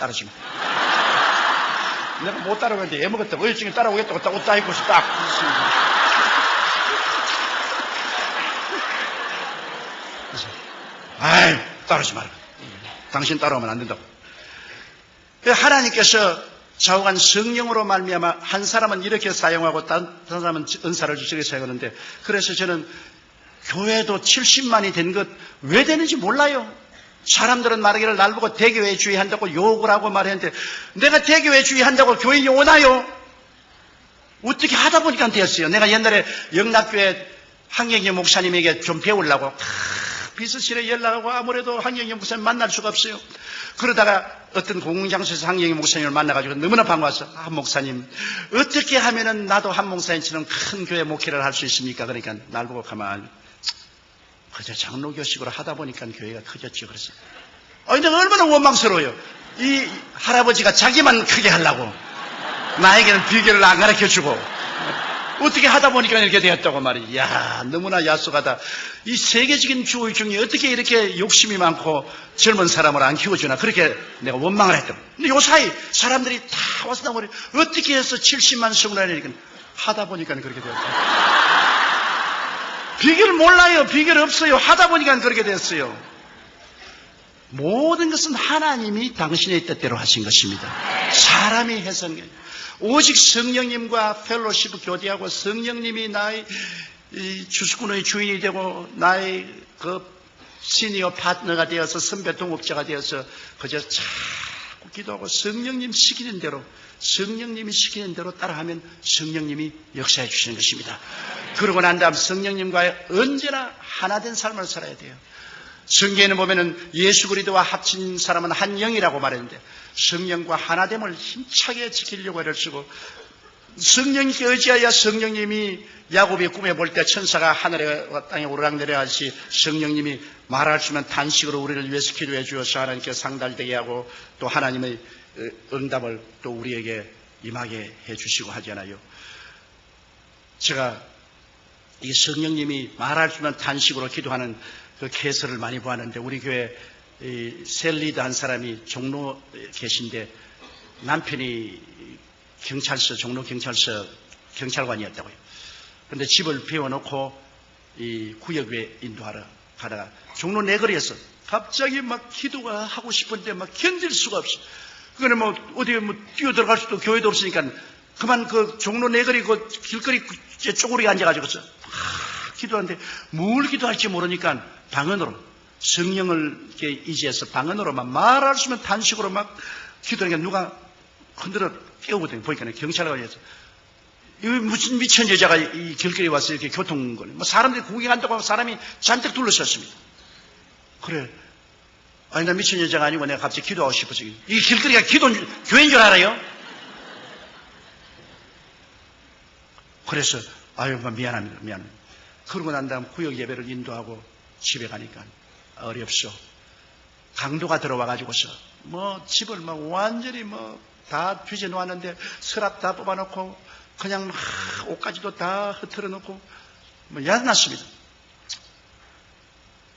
내가 못 따라오겠는데 애먹었다고 어일증에 따라오겠다고 딱 옷 다 입고 딱 아이, 따르지 마라. 당신 따라오면 안 된다고. 하나님께서 좌우간 성령으로 말미암아 한 사람은 이렇게 사용하고 다른 사람은 은사를 저렇게 사용하는데, 그래서 저는 교회도 70만이 된 것 왜 되는지 몰라요. 사람들은 말하기를 날 보고 대교회주의 한다고 욕을 하고 말했는데 내가 대교회주의 한다고 교인이 오나요? 어떻게 하다 보니까 되었어요. 내가 옛날에 영락교회 한경희 목사님에게 좀 배우려고 비서실에 연락하고 아무래도 한경희 목사님 만날 수가 없어요. 그러다가 어떤 공공장소에서 한경희 목사님을 만나가지고 너무나 반가워서 한 목사님 어떻게 하면은 나도 한 목사님처럼 큰 교회 목회를 할 수 있습니까? 그러니까 날 보고 가만히 그저 장로교식으로 하다 보니까 교회가 커졌죠. 그래서 내가 얼마나 원망스러워요. 이 할아버지가 자기만 크게 하려고 나에게는 비결을 안 가르쳐주고 어떻게 하다 보니까 이렇게 되었다고 말이야. 야, 너무나 야속하다. 이 세계적인 주의 중에 어떻게 이렇게 욕심이 많고 젊은 사람을 안 키워주나. 그렇게 내가 원망을 했다. 근데 요 사이 사람들이 다 와서 나오니 어떻게 해서 70만 성을 하니까 하다 보니까 그렇게 되었다. 비결을 몰라요. 비결 없어요. 하다 보니까 그렇게 됐어요. 모든 것은 하나님이 당신의 뜻대로 하신 것입니다. 사람이 해서는 게 오직 성령님과 펠로시브 교제하고 성령님이 나의 주수꾼의 주인이 되고 나의 그 시니어 파트너가 되어서 선배 동업자가 되어서 그저 자꾸 기도하고 성령님 시키는 대로 성령님이 시키는 대로 따라하면 성령님이 역사해 주시는 것입니다. 그러고 난 다음 성령님과 언제나 하나된 삶을 살아야 돼요. 성경에는 보면은 예수 그리스도와 합친 사람은 한 영이라고 말했는데 성령과 하나됨을 힘차게 지키려고 애를 쓰고 성령님께 의지하여 성령님이 야곱이 꿈에 볼 때 천사가 하늘에 땅에 오르락내리하듯이 성령님이 말할 수 있는 단식으로 우리를 위해서 기도해 주어서 하나님께 상달되게 하고 또 하나님의 응답을 또 우리에게 임하게 해 주시고 하잖아요. 제가 이 성령님이 말할 수 있는 단식으로 기도하는 그 개설을 많이 보았는데 우리 교회 셀리드 한 사람이 종로 계신데 남편이 경찰서 종로 경찰서 경찰관이었다고요. 그런데 집을 비워놓고 이 구역에 인도하러 가다가 종로 내거리에서 갑자기 막 기도가 하고 싶은데 막 견딜 수가 없어. 그거는 뭐 어디에 뭐 뛰어 들어갈 수도 교회도 없으니까 그만 그 종로 내거리 그 길거리 쪼그리게 앉아가지고서 기도하는데 뭘 기도할지 모르니까 방언으로 성령을 이렇게 의지해서 방언으로 막 말할 수 있는 단식으로 막 기도하니까 누가 흔들어 깨우거든요. 보니까 경찰관에서 이 무슨 미친 여자가 이 길거리에 와서 이렇게 교통거리 뭐 사람들이 구경한다고 하고 사람이 잔뜩 둘러섰습니다. 그래. 아니 나 미친 여자가 아니고 내가 갑자기 기도하고 싶어서 이 길거리가 교회인 줄 알아요? 그래서 아유 미안합니다. 그러고 난 다음 구역 예배를 인도하고 집에 가니까 어렵소. 강도가 들어와가지고서 뭐 집을 막 완전히 뭐 다 뒤져 놓았는데 서랍 다 뽑아놓고 그냥 막 옷까지도 다 흐트러 놓고 뭐 야단났습니다.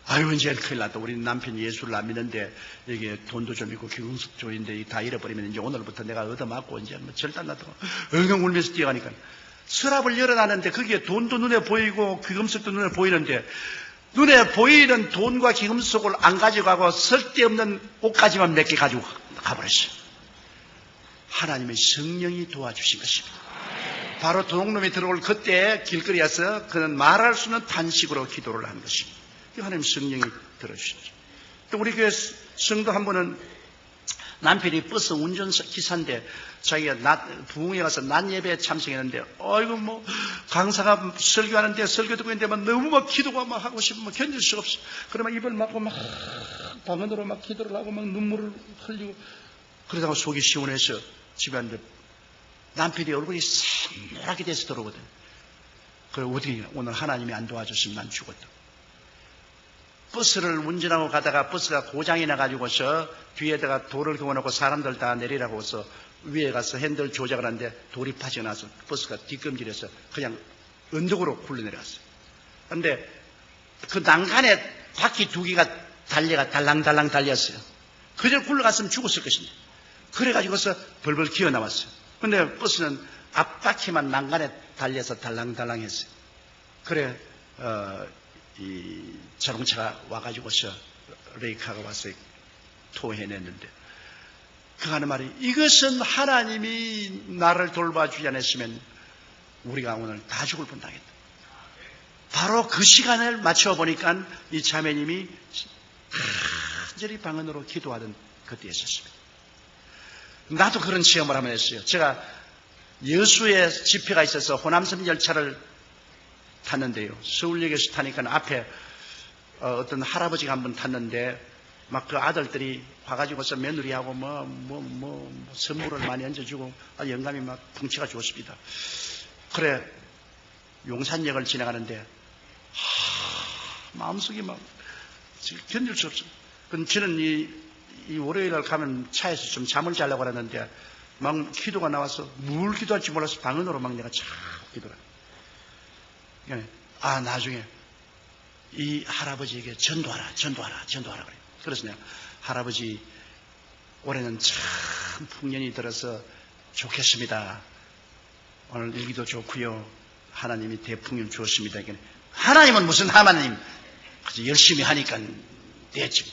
아유 이제 큰일 났다. 우리 남편이 예수를 안 믿는데 이게 돈도 좀 있고 기금숙 조인데 다 잃어버리면 이제 오늘부터 내가 얻어맞고 이제 뭐 절단 났다고 엉엉 울면서 뛰어가니까 서랍을 열어놨는데 거기에 돈도 눈에 보이고 기금숙도 눈에 보이는데 눈에 보이는 돈과 기금숙을 안 가져가고 쓸데없는 옷까지만 몇 개 가지고 가버렸어요. 하나님의 성령이 도와주신 것입니다. 바로 도둑놈이 들어올 그때 길거리에서 그는 말할 수 없는 단식으로 기도를 한 것입니다. 하나님 성령이 들어주셨죠. 또 우리 교회 성도 한 분은 남편이 버스 운전기사인데 자기가 부흥회 가서 낮 예배에 참석했는데 어이구 뭐 강사가 설교하는데 설교 듣고 있는데 막 너무 막 기도가 막 하고 싶으면 견딜 수가 없어. 그러면 입을 막고 막 방언으로 막 기도를 하고 막 눈물을 흘리고 그러다가 속이 시원해서 집에 왔는데 남편이 얼굴이 새노랗게 돼서 들어오거든. 그래 어떻게 오늘 하나님이 안 도와줬으면 난 죽었다. 버스를 운전하고 가다가 버스가 고장이 나가지고서 뒤에다가 돌을 그어놓고 사람들 다 내리라고 해서 위에 가서 핸들 조작을 하는데 돌이 빠져나서 버스가 뒷검질해서 그냥 언덕으로 굴러내려갔어요. 그런데 그 난간에 바퀴 두 개가 달려가 달랑달랑 달렸어요. 그대로 굴러갔으면 죽었을 것인데 그래가지고서 벌벌 기어 나왔어요. 그런데 버스는 앞바퀴만 난간에 달려서 달랑달랑 했어요. 그래 이 자동차가 와가지고서 레이카가 와서 토해냈는데 그가 하는 말이 이것은 하나님이 나를 돌봐주지 않았으면 우리가 오늘 다 죽을 뻔하겠다. 바로 그 시간을 맞춰보니까 이 자매님이 간절히 방언으로 기도하던 그때 있었습니다. 나도 그런 체험을 한번 했어요. 제가 여수에 집회가 있어서 호남선 열차를 탔는데요. 서울역에서 타니까 앞에 어떤 할아버지가 한 번 탔는데 막 그 아들들이 와가지고서 며느리하고 선물을 많이 얹어주고 영감이 막 덩치가 좋습니다. 그래 용산역을 지나가는데 마음속이 막 견딜 수 없어요. 그럼 저는 이 월요일날 가면 차에서 좀 잠을 자려고 하는데 막 기도가 나와서 뭘 기도할지 몰라서 방언으로 막 내가 참 기도를 나중에 이 할아버지에게 전도하라 그래. 그래서 내가 할아버지 올해는 참 풍년이 들어서 좋겠습니다. 오늘 일기도 좋고요. 하나님이 대풍년 주었습니다. 하나님은 무슨 하나님? 열심히 하니까 됐지.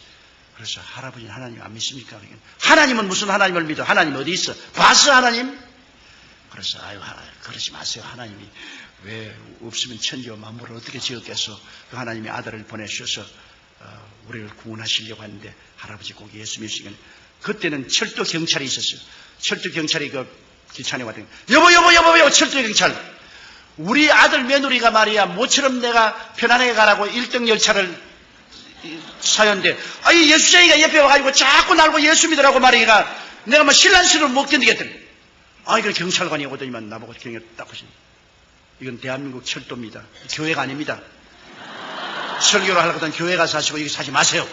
그래서 할아버지는 하나님 안 믿습니까? 하나님은 무슨 하나님을 믿어? 하나님 어디 있어? 봤어 하나님? 그래서 그러지 마세요. 하나님이 왜 없으면 천지와 만물을 어떻게 지었겠어? 그 하나님이 아들을 보내주셔서 우리를 구원하시려고 하는데 할아버지 꼭 예수 믿으시면 그때는 철도 경찰이 있었어요. 철도 경찰이 그 기차에 왔더니 여보 철도 경찰 우리 아들 며느리가 말이야 모처럼 내가 편안하게 가라고 1등 열차를 사연인데, 이 예수쟁이가 옆에 와가지고 자꾸 날 보고 예수 믿으라고 말하니까 내가 뭐 신란스러워 못 견디겠더니, 이거 경찰관이 오더니만 나보고 경에 딱 하시네. 이건 대한민국 철도입니다. 교회가 아닙니다. 설교를 하려고 하던 교회 가서 하시고, 이거 사지 마세요.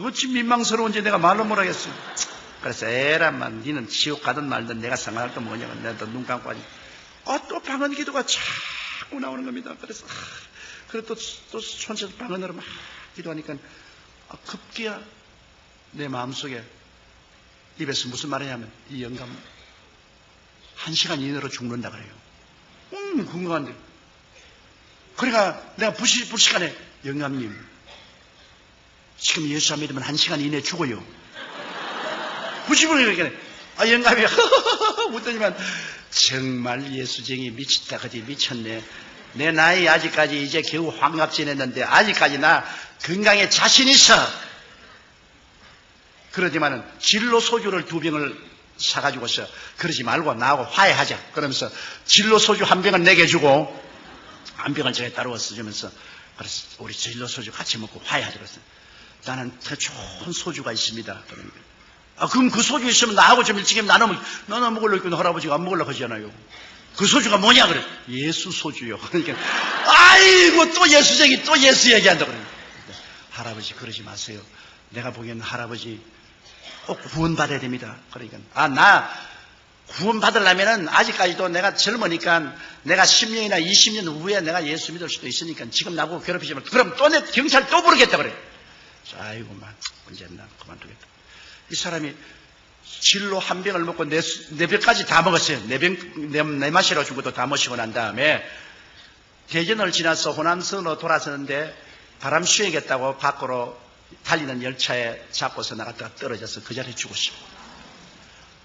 어찌 민망스러운지 내가 말로 못하겠어요. 그래서 에라만 니는 지옥 가든 말든 내가 상관할 건 뭐냐면 내가 또 눈 감고 하니 또 방언 기도가 자꾸 나오는 겁니다. 그래서 그래 또 손에서 방언으로 막 기도하니까 급기야 내 마음속에 입에서 무슨 말이냐면 이 영감 1시간 이내로 죽는다 그래요. 궁금한데 그러니까 내가 불시간에 영감님 지금 예수 안 믿으면 1시간 이내에 죽어요. 90분을 그러니까 영감이 웃더니만 정말 예수쟁이 미쳤다 그지 미쳤네. 내 나이 아직까지 이제 겨우 환갑 지냈는데 아직까지 나 건강에 자신 있어. 그러지만은 진로 소주를 2병을 사가지고서 그러지 말고 나하고 화해하자. 그러면서 진로 소주 1병을 내게 주고 1병을 제가 따로워서 주면서 그래서 우리 진로 소주 같이 먹고 화해하자. 그랬어요. 나는 더 좋은 소주가 있습니다. 그러니까. 그럼 그 소주 있으면 나하고 좀 일찍 나눠 먹으려고 했는데 할아버지가 안 먹으려고 하잖아요. 그 소주가 뭐냐 그래. 예수 소주요. 그러니까 아이고 또 예수쟁이 또 예수 얘기한다 그래. 할아버지 그러지 마세요. 내가 보기에는 할아버지 꼭 구원받아야 됩니다. 그러니까 나 구원받으려면은 아직까지도 내가 젊으니까 내가 10년이나 20년 후에 내가 예수 믿을 수도 있으니까 지금 나보고 괴롭히지만 그럼 또 내 경찰 또 부르겠다 그래. 아이고 막 언제나 그만두겠다. 이 사람이 진로 1병을 먹고 네 병까지 다 먹었어요. 네 마시러 준 것도 다 마시고 난 다음에 대전을 지나서 호남선으로 돌아서는데 바람 쐬겠다고 밖으로 달리는 열차에 잡고서 나갔다가 떨어져서 그 자리에 죽었어요.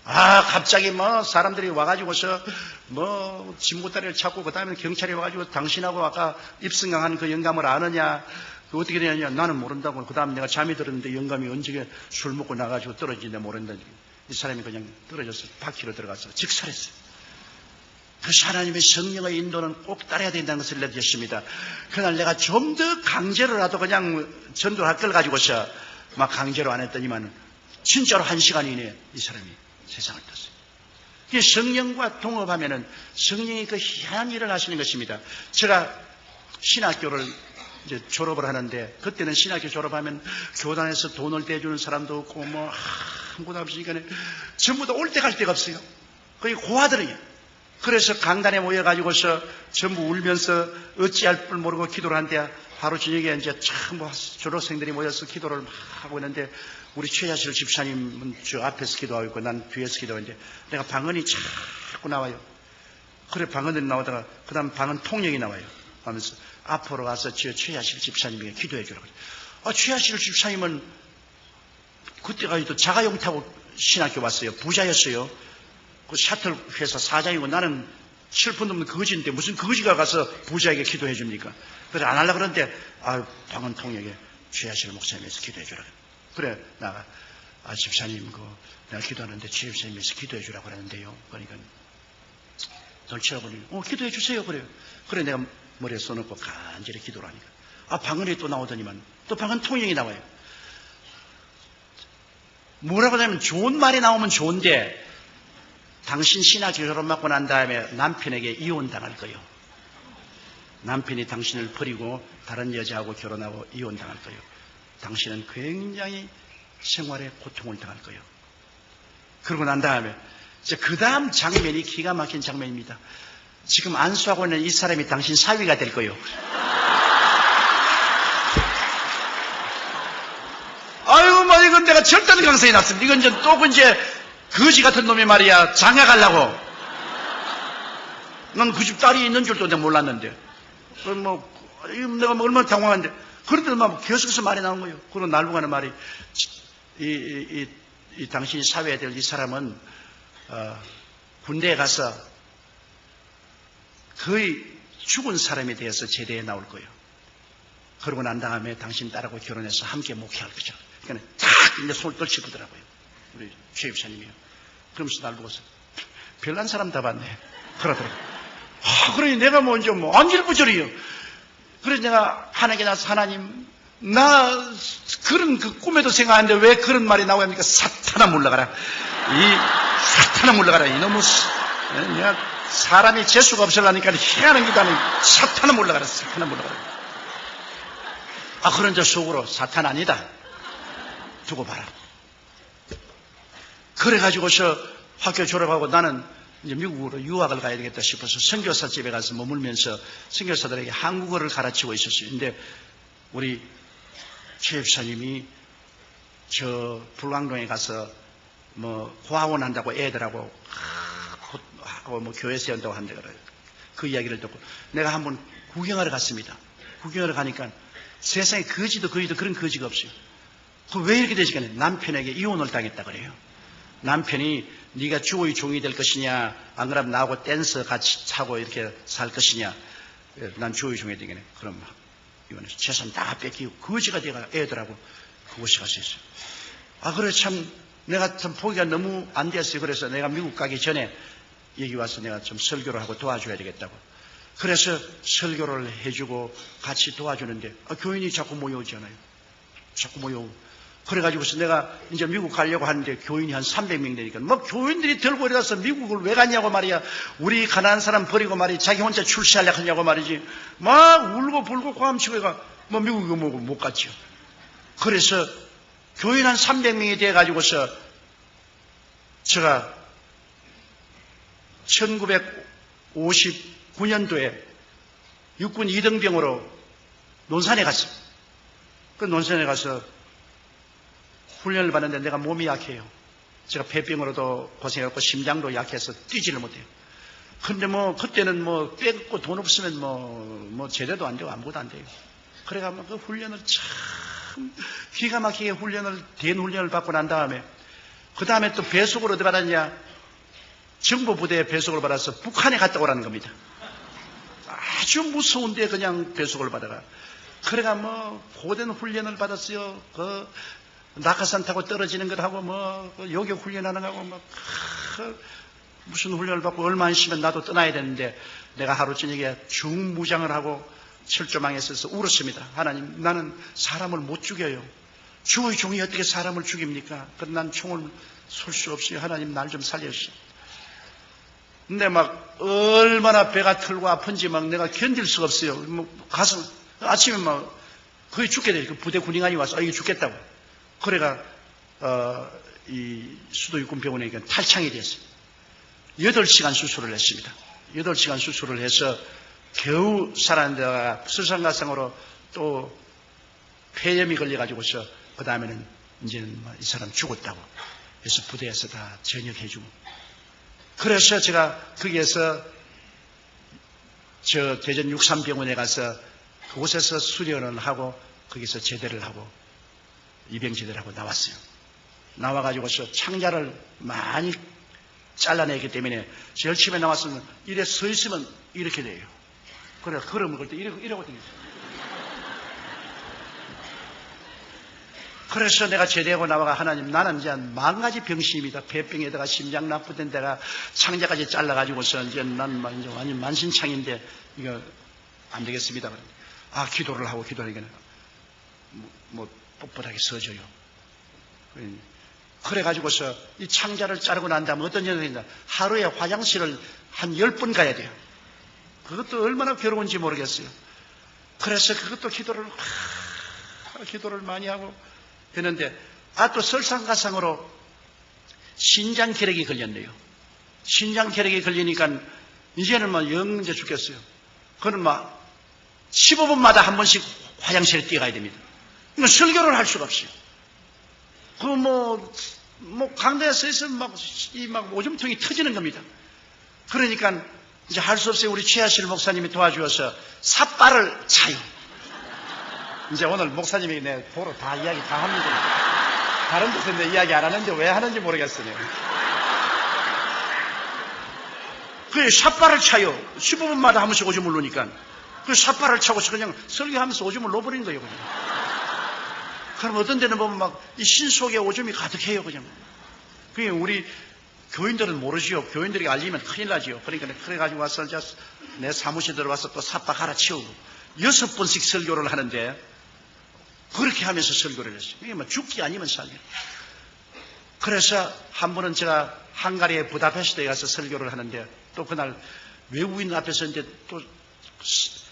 갑자기 사람들이 와가지고서 진무다리를 찾고 그 다음에 경찰이 와가지고 당신하고 아까 입승강한 그 영감을 아느냐 어떻게 되느냐 나는 모른다고. 그 다음 내가 잠이 들었는데 영감이 언제 술 먹고 나가지고 떨어지는데 모른다. 이 사람이 그냥 떨어져서 바퀴로 들어가서 직살했어요. 그래서 하나님의 성령의 인도는 꼭 따라야 된다는 것을 내주셨습니다. 그날 내가 좀 더 강제로라도 그냥 전도를 할 걸 가지고서 막 강제로 안 했더니만 진짜로 1시간 이내에 이 사람이 세상을 떴어요. 이게 성령과 동업하면은 성령이 그 희한한 일을 하시는 것입니다. 제가 신학교를 이제 졸업을 하는데 그때는 신학교 졸업하면 교단에서 돈을 대주는 사람도 없고 아무것도 없으니까 전부 다 올 때 갈 데가 없어요. 거의 고아들이에요. 그래서 강단에 모여가지고서 전부 울면서 어찌할 줄 모르고 기도를 하는데 하루 저녁에 이제 참 졸업생들이 모여서 기도를 막 하고 있는데 우리 최야실 집사님은 저 앞에서 기도하고 있고 난 뒤에서 기도하는데 내가 방언이 자꾸 나와요. 그래 방언이 나오다가 그 다음 방언 통역이 나와요. 하면서 앞으로 가서 최야실 집사님에게 기도해 주라고. 최야실 집사님은 그때까지도 자가용 타고 신학교 왔어요. 부자였어요. 그 샤틀 회사 사장이고 나는 슬픈 놈은 거지인데 무슨 거지가 가서 부자에게 기도해 줍니까? 그래 안 하려고 그러는데 방언 통역에 최야실 목사님에서 기도해 주라고. 그래 나가 집사님 내가 기도하는데 최 집사님에서 기도해 주라고 그러는데요. 그러니까 눈 쳐다보니 기도해 주세요. 그래요. 그래 내가 머리에 써놓고 간절히 기도를 하니까 방언이 또 나오더니만 또 방언 통역이 나와요. 뭐라고 하냐면 좋은 말이 나오면 좋은데 당신 신학교 졸업받고 난 다음에 남편에게 이혼당할 거예요. 남편이 당신을 버리고 다른 여자하고 결혼하고 이혼당할 거예요. 당신은 굉장히 생활에 고통을 당할 거예요. 그러고 난 다음에 그 다음 장면이 기가 막힌 장면입니다. 지금 안수하고 있는 이 사람이 당신 사위가 될 거예요. 이건 내가 절단 강성이 났습니다. 이건 이제 또 거지 같은 놈이 말이야 장가가려고. 난 그 집 딸이 있는 줄도 내가 몰랐는데 내가 얼마나 당황한데 그런데 계속해서 말이 나온 거예요. 그리고 날고 가는 말이 이 당신이 사회에 될 이 사람은 군대에 가서 거의 죽은 사람에 대해서 제대에 나올 거예요. 그러고 난 다음에 당신 딸하고 결혼해서 함께 목회할 거죠. 그러니까 탁 이제 손을 떨치더라고요. 우리 최 입사님이요. 그러면서 날 보고서 별난 사람 다 봤네. 그러더라고요. 그러니 내가 먼저 안질부절이요. 그래서 내가 하나님께 나서 하나님, 나 그런 그 꿈에도 생각하는데 왜 그런 말이 나오야 합니까? 사탄아 물러가라. 사탄아 물러가라. 이놈의, 내가 사람이 재수가 없으려니까 희한한 기도하는 사탄아 물러가라. 사탄아 물러가라. 그런 저 속으로 사탄 아니다. 두고 봐라. 그래가지고서 학교 졸업하고 나는 이제 미국으로 유학을 가야 되겠다 싶어서 선교사 집에 가서 머물면서 선교사들에게 한국어를 가르치고 있었어요. 근데 우리 최 집사님이 저 불광동에 가서 뭐 고아원 한다고 애들하고 뭐 교회 세운다고 한다 그래요. 그 이야기를 듣고 내가 한번 구경하러 갔습니다. 구경하러 가니까 세상에 거지도 그런 거지가 없어요. 왜 이렇게 되시겠냐? 남편에게 이혼을 당했다 그래요. 남편이 네가 주의 종이 될 것이냐, 안 그러면 나하고 댄서 같이 타고 이렇게 살 것이냐. 난 주의 종이 되겠네. 그럼 이혼해서 재산 다 뺏기고 거지가 돼가 애들하고 그곳에 가서 있어요. 그래 참 내가 참 보기가 너무 안 됐어요. 그래서 내가 미국 가기 전에 여기 와서 내가 좀 설교를 하고 도와줘야 되겠다고. 그래서 설교를 해주고 같이 도와주는데 교인이 자꾸 모여오잖아요. 자꾸 모여오고. 그래가지고서 내가 이제 미국 가려고 하는데 교인이 한 300명 되니까 뭐 교인들이 들고 일어나서 미국을 왜 갔냐고 말이야. 우리 가난한 사람 버리고 말이야. 자기 혼자 출세하려고 하냐고 말이지. 막 울고 불고 고함치고 가 뭐 미국에 못 갔죠. 그래서 교인 한 300명이 돼가지고서 제가 1959년도에 육군 2등병으로 논산에 갔어요. 그 논산에 가서 훈련을 받는데 내가 몸이 약해요. 제가 폐병으로도 고생했고 심장도 약해서 뛰지를 못해요. 근데 뭐 그때는 뭐 빼고 돈 없으면 뭐 제대도 안 되고 아무것도 안 돼요. 그래가 그 훈련을 참 기가 막히게 된 훈련을 받고 난 다음에 그 다음에 또 배속을 어디 받았냐? 정보 부대에 배속을 받아서 북한에 갔다 오라는 겁니다. 아주 무서운데 그냥 배속을 받아가. 그래가 뭐 고된 훈련을 받았어요. 그 낙하산 타고 떨어지는 것하고 뭐 요격 훈련하는 거하고 뭐 무슨 훈련을 받고 얼마 안 있으면 나도 떠나야 되는데 내가 하루 저녁에 중무장을 하고 철조망에 서서 울었습니다. 하나님, 나는 사람을 못 죽여요. 주의 종이 어떻게 사람을 죽입니까? 그럼 난 총을 쏠 수 없어요. 하나님, 날 좀 살려주세요. 근데 막 얼마나 배가 털고 아픈지 막 내가 견딜 수가 없어요. 뭐 가서 아침에 막 거의 죽게 돼요. 그 부대 군인관이 와서 이게 죽겠다고. 그래가 이 수도 육군병원에 탈창이 됐어요. 8시간 수술을 했습니다. 8시간 수술을 해서 겨우 살았는데다가 설상가상으로 또 폐렴이 걸려가지고서 그 다음에는 이제는 이 사람 죽었다고. 그래서 부대에서 다 전역해주고. 그래서 제가 거기에서 저 대전 63병원에 가서 그곳에서 수련을 하고 거기서 제대를 하고 입영 제대를 하고 나왔어요. 나와가지고서 창자를 많이 잘라내기 때문에 열심히 나왔으면 이래 서 있으면 이렇게 돼요. 그래 걸어 먹을 때 이러거든요. 그래서 내가 제대하고 나와가 하나님, 나는 이제 10,000가지 병심이다. 폐병에다가 심장 나쁘던 데가 창자까지 잘라가지고서 이제 난 이제 완전 만신창인데 이거 안 되겠습니다. 기도를 하고 기도하니까 뭐 뻣뻣하게 서져요. 그래가지고서 이 창자를 자르고 난 다음에 어떤 일이 하루에 화장실을 한 10번 가야 돼요. 그것도 얼마나 괴로운지 모르겠어요. 그래서 그것도 기도를 많이 하고 했는데, 또 설상가상으로 신장결핵이 걸렸네요. 신장결핵이 걸리니까 이제는 막 영 이제 죽겠어요. 그는 막 15분마다 한 번씩 화장실에 뛰어가야 됩니다. 이건 설교를 할 수가 없어요. 강대에 서 있으면 막 오줌통이 터지는 겁니다. 그러니까 이제 할 수 없어요. 우리 최하실 목사님이 도와주어서 삿발을 차요. 이제 오늘 목사님이 내 도로 다 이야기 다 합니다. 다른 데서 내 이야기 안 하는데 왜 하는지 모르겠어요. 그 삿발을 차요. 15분마다 한 번씩 오줌을 누니까. 그 삿발을 차고서 그냥 설교하면서 오줌을 넣어버린 거예요. 그냥. 그럼 어떤 데는 보면 막 이 신 속에 오줌이 가득해요. 그냥. 그게 우리 교인들은 모르지요. 교인들이 알리면 큰일 나지요. 그러니까 그래가지고 와서 내 사무실에 들어와서 또 삿발 갈아 치우고 6번씩 설교를 하는데 그렇게 하면서 설교를 했어요. 이게 뭐 죽기 아니면 살기. 그래서 한 번은 제가 헝가리의 부다페스트에 가서 설교를 하는데 또 그날 외국인 앞에서 이제 또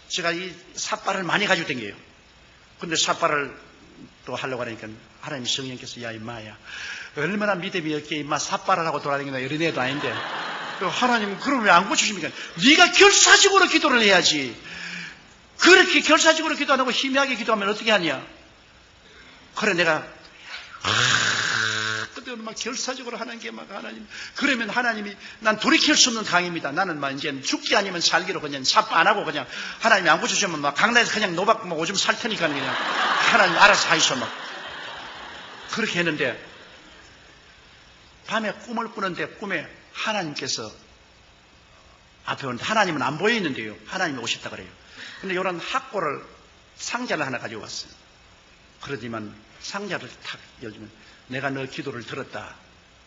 제가 이 삿발을 많이 가지고 댕겨요. 근데 삿발을 또 하려고 하니까 하나님 성령께서 야 임마야 얼마나 믿음이 없게 임마 삿발을 하고 돌아다니나 이런 애도 아닌데 하나님 그럼 왜 안 고쳐주십니까? 네가 결사적으로 기도를 해야지. 그렇게 결사적으로 기도 안 하고 희미하게 기도하면 어떻게 하냐? 그래 내가 그때는 막 결사적으로 하는 게 막 하나님 그러면 하나님이 난 돌이킬 수 없는 강입니다. 나는 막 이제 죽기 아니면 살기로 그냥 삽바 안 하고 그냥 하나님이 안 고쳐주면 막 강남에서 그냥 노박 막 오줌 살 테니까 그냥 하나님 알아서 하이소 막 그렇게 했는데 밤에 꿈을 꾸는데 꿈에 하나님께서 앞에 오는데 하나님은 안 보여 있는데요. 하나님이 오셨다 그래요. 근데 이런 학고를 상자를 하나 가지고 왔어요. 그러지만 상자를 탁 열면 내가 너 기도를 들었다.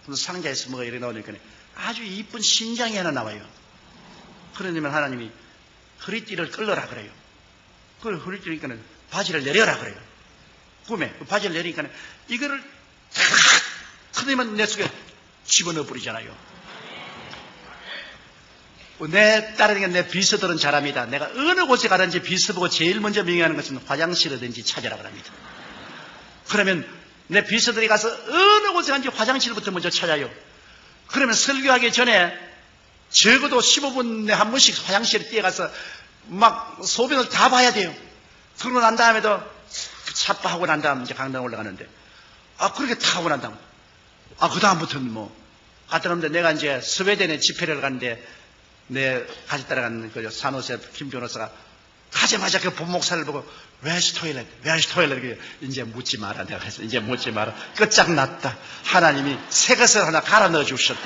그래서 상자에서 뭐가 이렇게 나오니까 아주 이쁜 신장이 하나 나와요. 그러면 하나님이 허리띠를 끌어라 그래요. 그걸 허리띠니까 바지를 내려라 그래요. 꿈에 바지를 내리니까 이거를 탁 그러면 내 속에 집어넣어 버리잖아요. 내 따르는 내 비서들은 잘합니다. 내가 어느 곳에 가든지 비서 보고 제일 먼저 명령하는 것은 화장실이든지 찾으라고 합니다. 그러면 내 비서들이 가서 어느 곳에 가든지 화장실부터 먼저 찾아요. 그러면 설교하기 전에 적어도 15분에 한 번씩 화장실에 뛰어가서 막 소변을 다 봐야 돼요. 그러고 난 다음에도 삽바하고 난 다음 이제 강당 올라가는데 그렇게 다 하고 난 다음 그 다음부터는 뭐 갔다 오는데 내가 이제 스웨덴에 집회를 가는데 내 같이 따라간 그 산호세 김 변호사가 가자마자 그 본목사를 보고 Where's toilet? 이제 묻지 마라. 내가 그래서 이제 묻지 마라. 끝장났다. 하나님이 새 것을 하나 갈아 넣어 주셨다.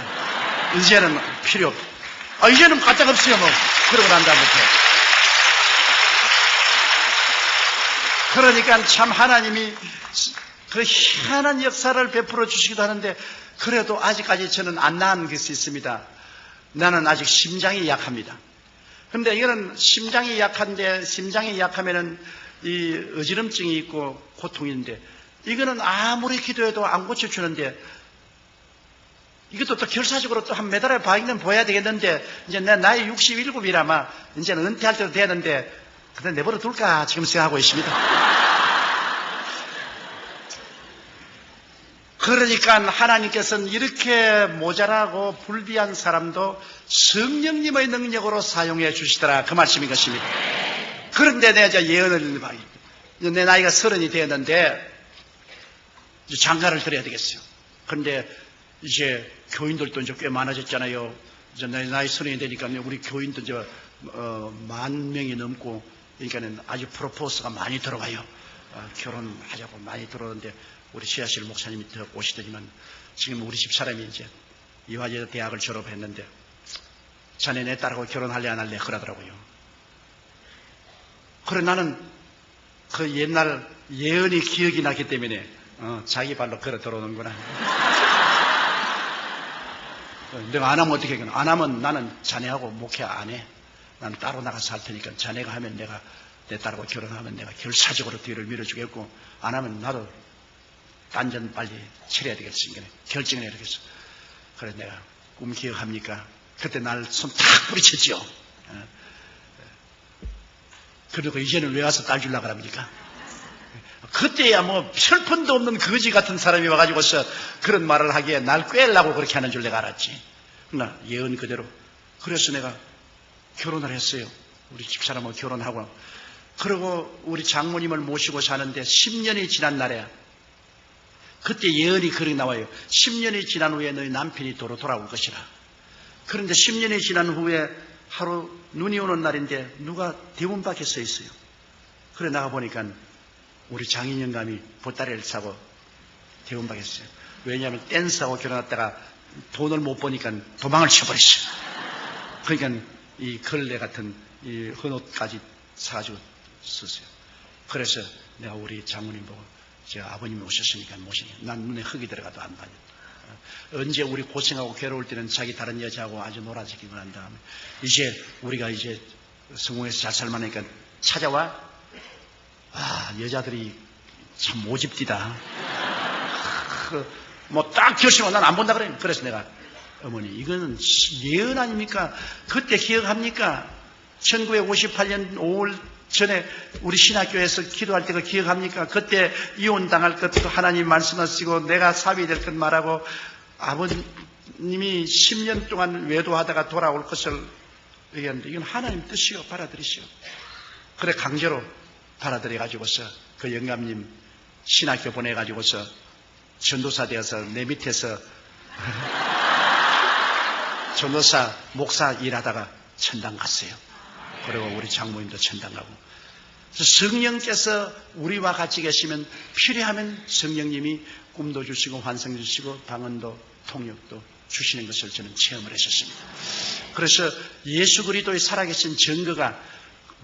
이제는 필요 없다. 이제는 까짝 없어요 뭐. 그러고 난 다음부터. 그러니까 참 하나님이 그 희한한 역사를 베풀어 주시기도 하는데 그래도 아직까지 저는 안 나은 것이 있습니다. 나는 아직 심장이 약합니다. 근데 이거는 심장이 약한데 심장이 약하면은 이 어지럼증이 있고 고통이 있는데 이거는 아무리 기도해도 안 고쳐주는데 이것도 또 결사적으로 또 한 몇 달에 봐야는 보여야 되겠는데 이제 내 나이 67이라마 이제는 은퇴할 때도 되는데 근데 내버려 둘까 지금 생각하고 있습니다. 그러니까 하나님께서는 이렇게 모자라고 불비한 사람도 성령님의 능력으로 사용해 주시더라. 그 말씀인 것입니다. 그런데 내가 이제 예언을 봐요. 내 나이가 30이 되었는데 이제 장가를 드려야 되겠어요. 그런데 이제 교인들도 이제 꽤 많아졌잖아요. 이제 내 나이 30이 되니까 우리 교인도 이제 10,000명이 넘고 그러니까는 아주 프로포스가 많이 들어가요. 결혼하자고 많이 들어오는데 우리 시아실 목사님이 더 오시더니만 지금 우리 집 사람이 이제 이화여대 대학을 졸업했는데 자네 내 딸하고 결혼할래 안 할래 그러더라고요. 그래 나는 그 옛날 예언이 기억이 나기 때문에 자기 발로 걸어 들어오는구나. 내가 안 하면 어떻게 하겠나. 안 하면 나는 자네하고 목회 안 해. 나는 따로 나가서 할 테니까 자네가 하면 내가 내 딸하고 결혼하면 내가 결사적으로 뒤를 밀어주겠고 안 하면 나도 단전 빨리 치러야 되겠으니까 결정을 해야 되겠어. 그래 내가 꿈 기억합니까? 그때 날 손 탁 뿌리쳤죠. 그리고 이제는 왜 와서 딸 주려고 합니까? 그때야 뭐 철판도 없는 거지 같은 사람이 와가지고서 그런 말을 하기에 날 꿰려고 그렇게 하는 줄 내가 알았지. 그러나 예언 그대로. 그래서 내가 결혼을 했어요. 우리 집사람하고 결혼하고. 그리고 우리 장모님을 모시고 사는데 10년이 지난 날에 그때 예언이 그렇게 나와요. 10년이 지난 후에 너희 남편이 도로 돌아올 것이라. 그런데 10년이 지난 후에 하루 눈이 오는 날인데 누가 대문 밖에 서 있어요. 그래 나가 보니까 우리 장인 영감이 보따리를 싸고 대문 밖에 있어요. 왜냐하면 댄스하고 결혼했다가 돈을 못 버니까 도망을 쳐버렸어요. 그러니까 이 걸레 같은 이 헌옷까지 사가지고 썼어요. 그래서 내가 우리 장모님 보고 제 아버님이 오셨으니까 모시니 난 눈에 흙이 들어가도 안 봐요. 언제 우리 고생하고 괴로울 때는 자기 다른 여자하고 아주 놀아지기만 한 다음에 이제 우리가 이제 성공해서 잘 살만하니까 찾아와. 여자들이 참 모집디다. 뭐 딱 결심하고 난 안 본다 그래. 그래서 내가 어머니 이거는 예언 아닙니까? 그때 기억합니까? 1958년 5월 전에 우리 신학교에서 기도할 때 그 기억합니까? 그때 이혼당할 것도 하나님 말씀하시고 내가 사위 될 것 말하고 아버님이 10년 동안 외도하다가 돌아올 것을 얘기하는데 이건 하나님 뜻이요. 받아들이시오. 그래 강제로 받아들여가지고서 그 영감님 신학교 보내가지고서 전도사 되어서 내 밑에서 전도사 목사 일하다가 천당 갔어요. 그리고 우리 장모님도 천당 가고. 성령께서 우리와 같이 계시면 필요하면 성령님이 꿈도 주시고 환상 주시고 방언도 통역도 주시는 것을 저는 체험을 했었습니다. 그래서 예수 그리스도의 살아계신 증거가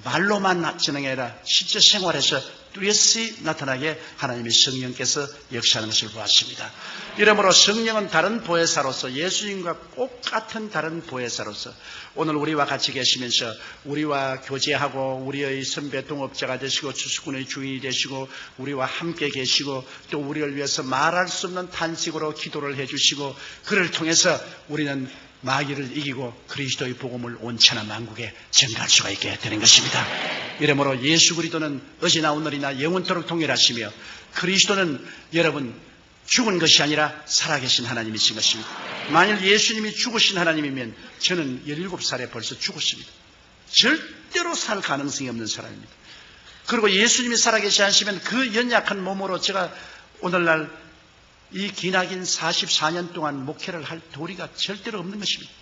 말로만 진행이 아니라 실제 생활에서 뚜렷이 나타나게 하나님의 성령께서 역사하는 것을 보았습니다. 이러므로 성령은 다른 보혜사로서 예수님과 똑같은 다른 보혜사로서 오늘 우리와 같이 계시면서 우리와 교제하고 우리의 선배 동업자가 되시고 주수꾼의 주인이 되시고 우리와 함께 계시고 또 우리를 위해서 말할 수 없는 탄식으로 기도를 해주시고 그를 통해서 우리는 마귀를 이기고 그리스도의 복음을 온 천하 만국에 전가할 수가 있게 되는 것입니다. 이러므로 예수 그리스도는 어제나 오늘이나 영원토록 동일하시며 그리스도는 여러분 죽은 것이 아니라 살아계신 하나님이신 것입니다. 만일 예수님이 죽으신 하나님이면 저는 17살에 벌써 죽었습니다. 절대로 살 가능성이 없는 사람입니다. 그리고 예수님이 살아계시 하시면 그 연약한 몸으로 제가 오늘날 이 기나긴 44년 동안 목회를 할 도리가 절대로 없는 것입니다.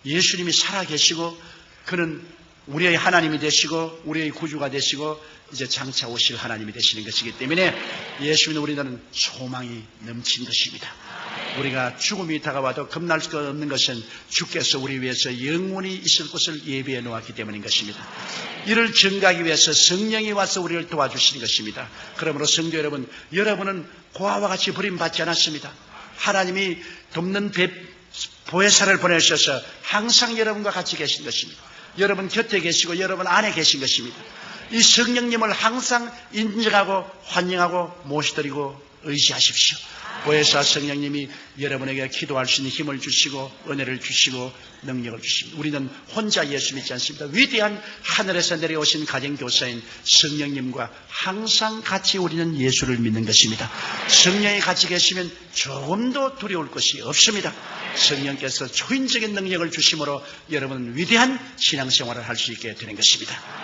예수님이 살아계시고 그는 우리의 하나님이 되시고 우리의 구주가 되시고 이제 장차 오실 하나님이 되시는 것이기 때문에 예수님은 우리는 소망이 넘친 것입니다. 우리가 죽음이 다가와도 겁날 수 없는 것은 주께서 우리 위해서 영원히 있을 곳을 예비해 놓았기 때문인 것입니다. 이를 증가하기 위해서 성령이 와서 우리를 도와주시는 것입니다. 그러므로 성도 여러분, 여러분은 고아와 같이 버림받지 않았습니다. 하나님이 돕는 보혜사를 보내셔서 항상 여러분과 같이 계신 것입니다. 여러분 곁에 계시고 여러분 안에 계신 것입니다. 이 성령님을 항상 인정하고 환영하고 모시드리고 의지하십시오. 보혜사 성령님이 여러분에게 기도할 수 있는 힘을 주시고 은혜를 주시고 능력을 주십니다. 우리는 혼자 예수 믿지 않습니다. 위대한 하늘에서 내려오신 가정교사인 성령님과 항상 같이 우리는 예수를 믿는 것입니다. 성령이 같이 계시면 조금도 두려울 것이 없습니다. 성령께서 초인적인 능력을 주심으로 여러분은 위대한 신앙생활을 할 수 있게 되는 것입니다.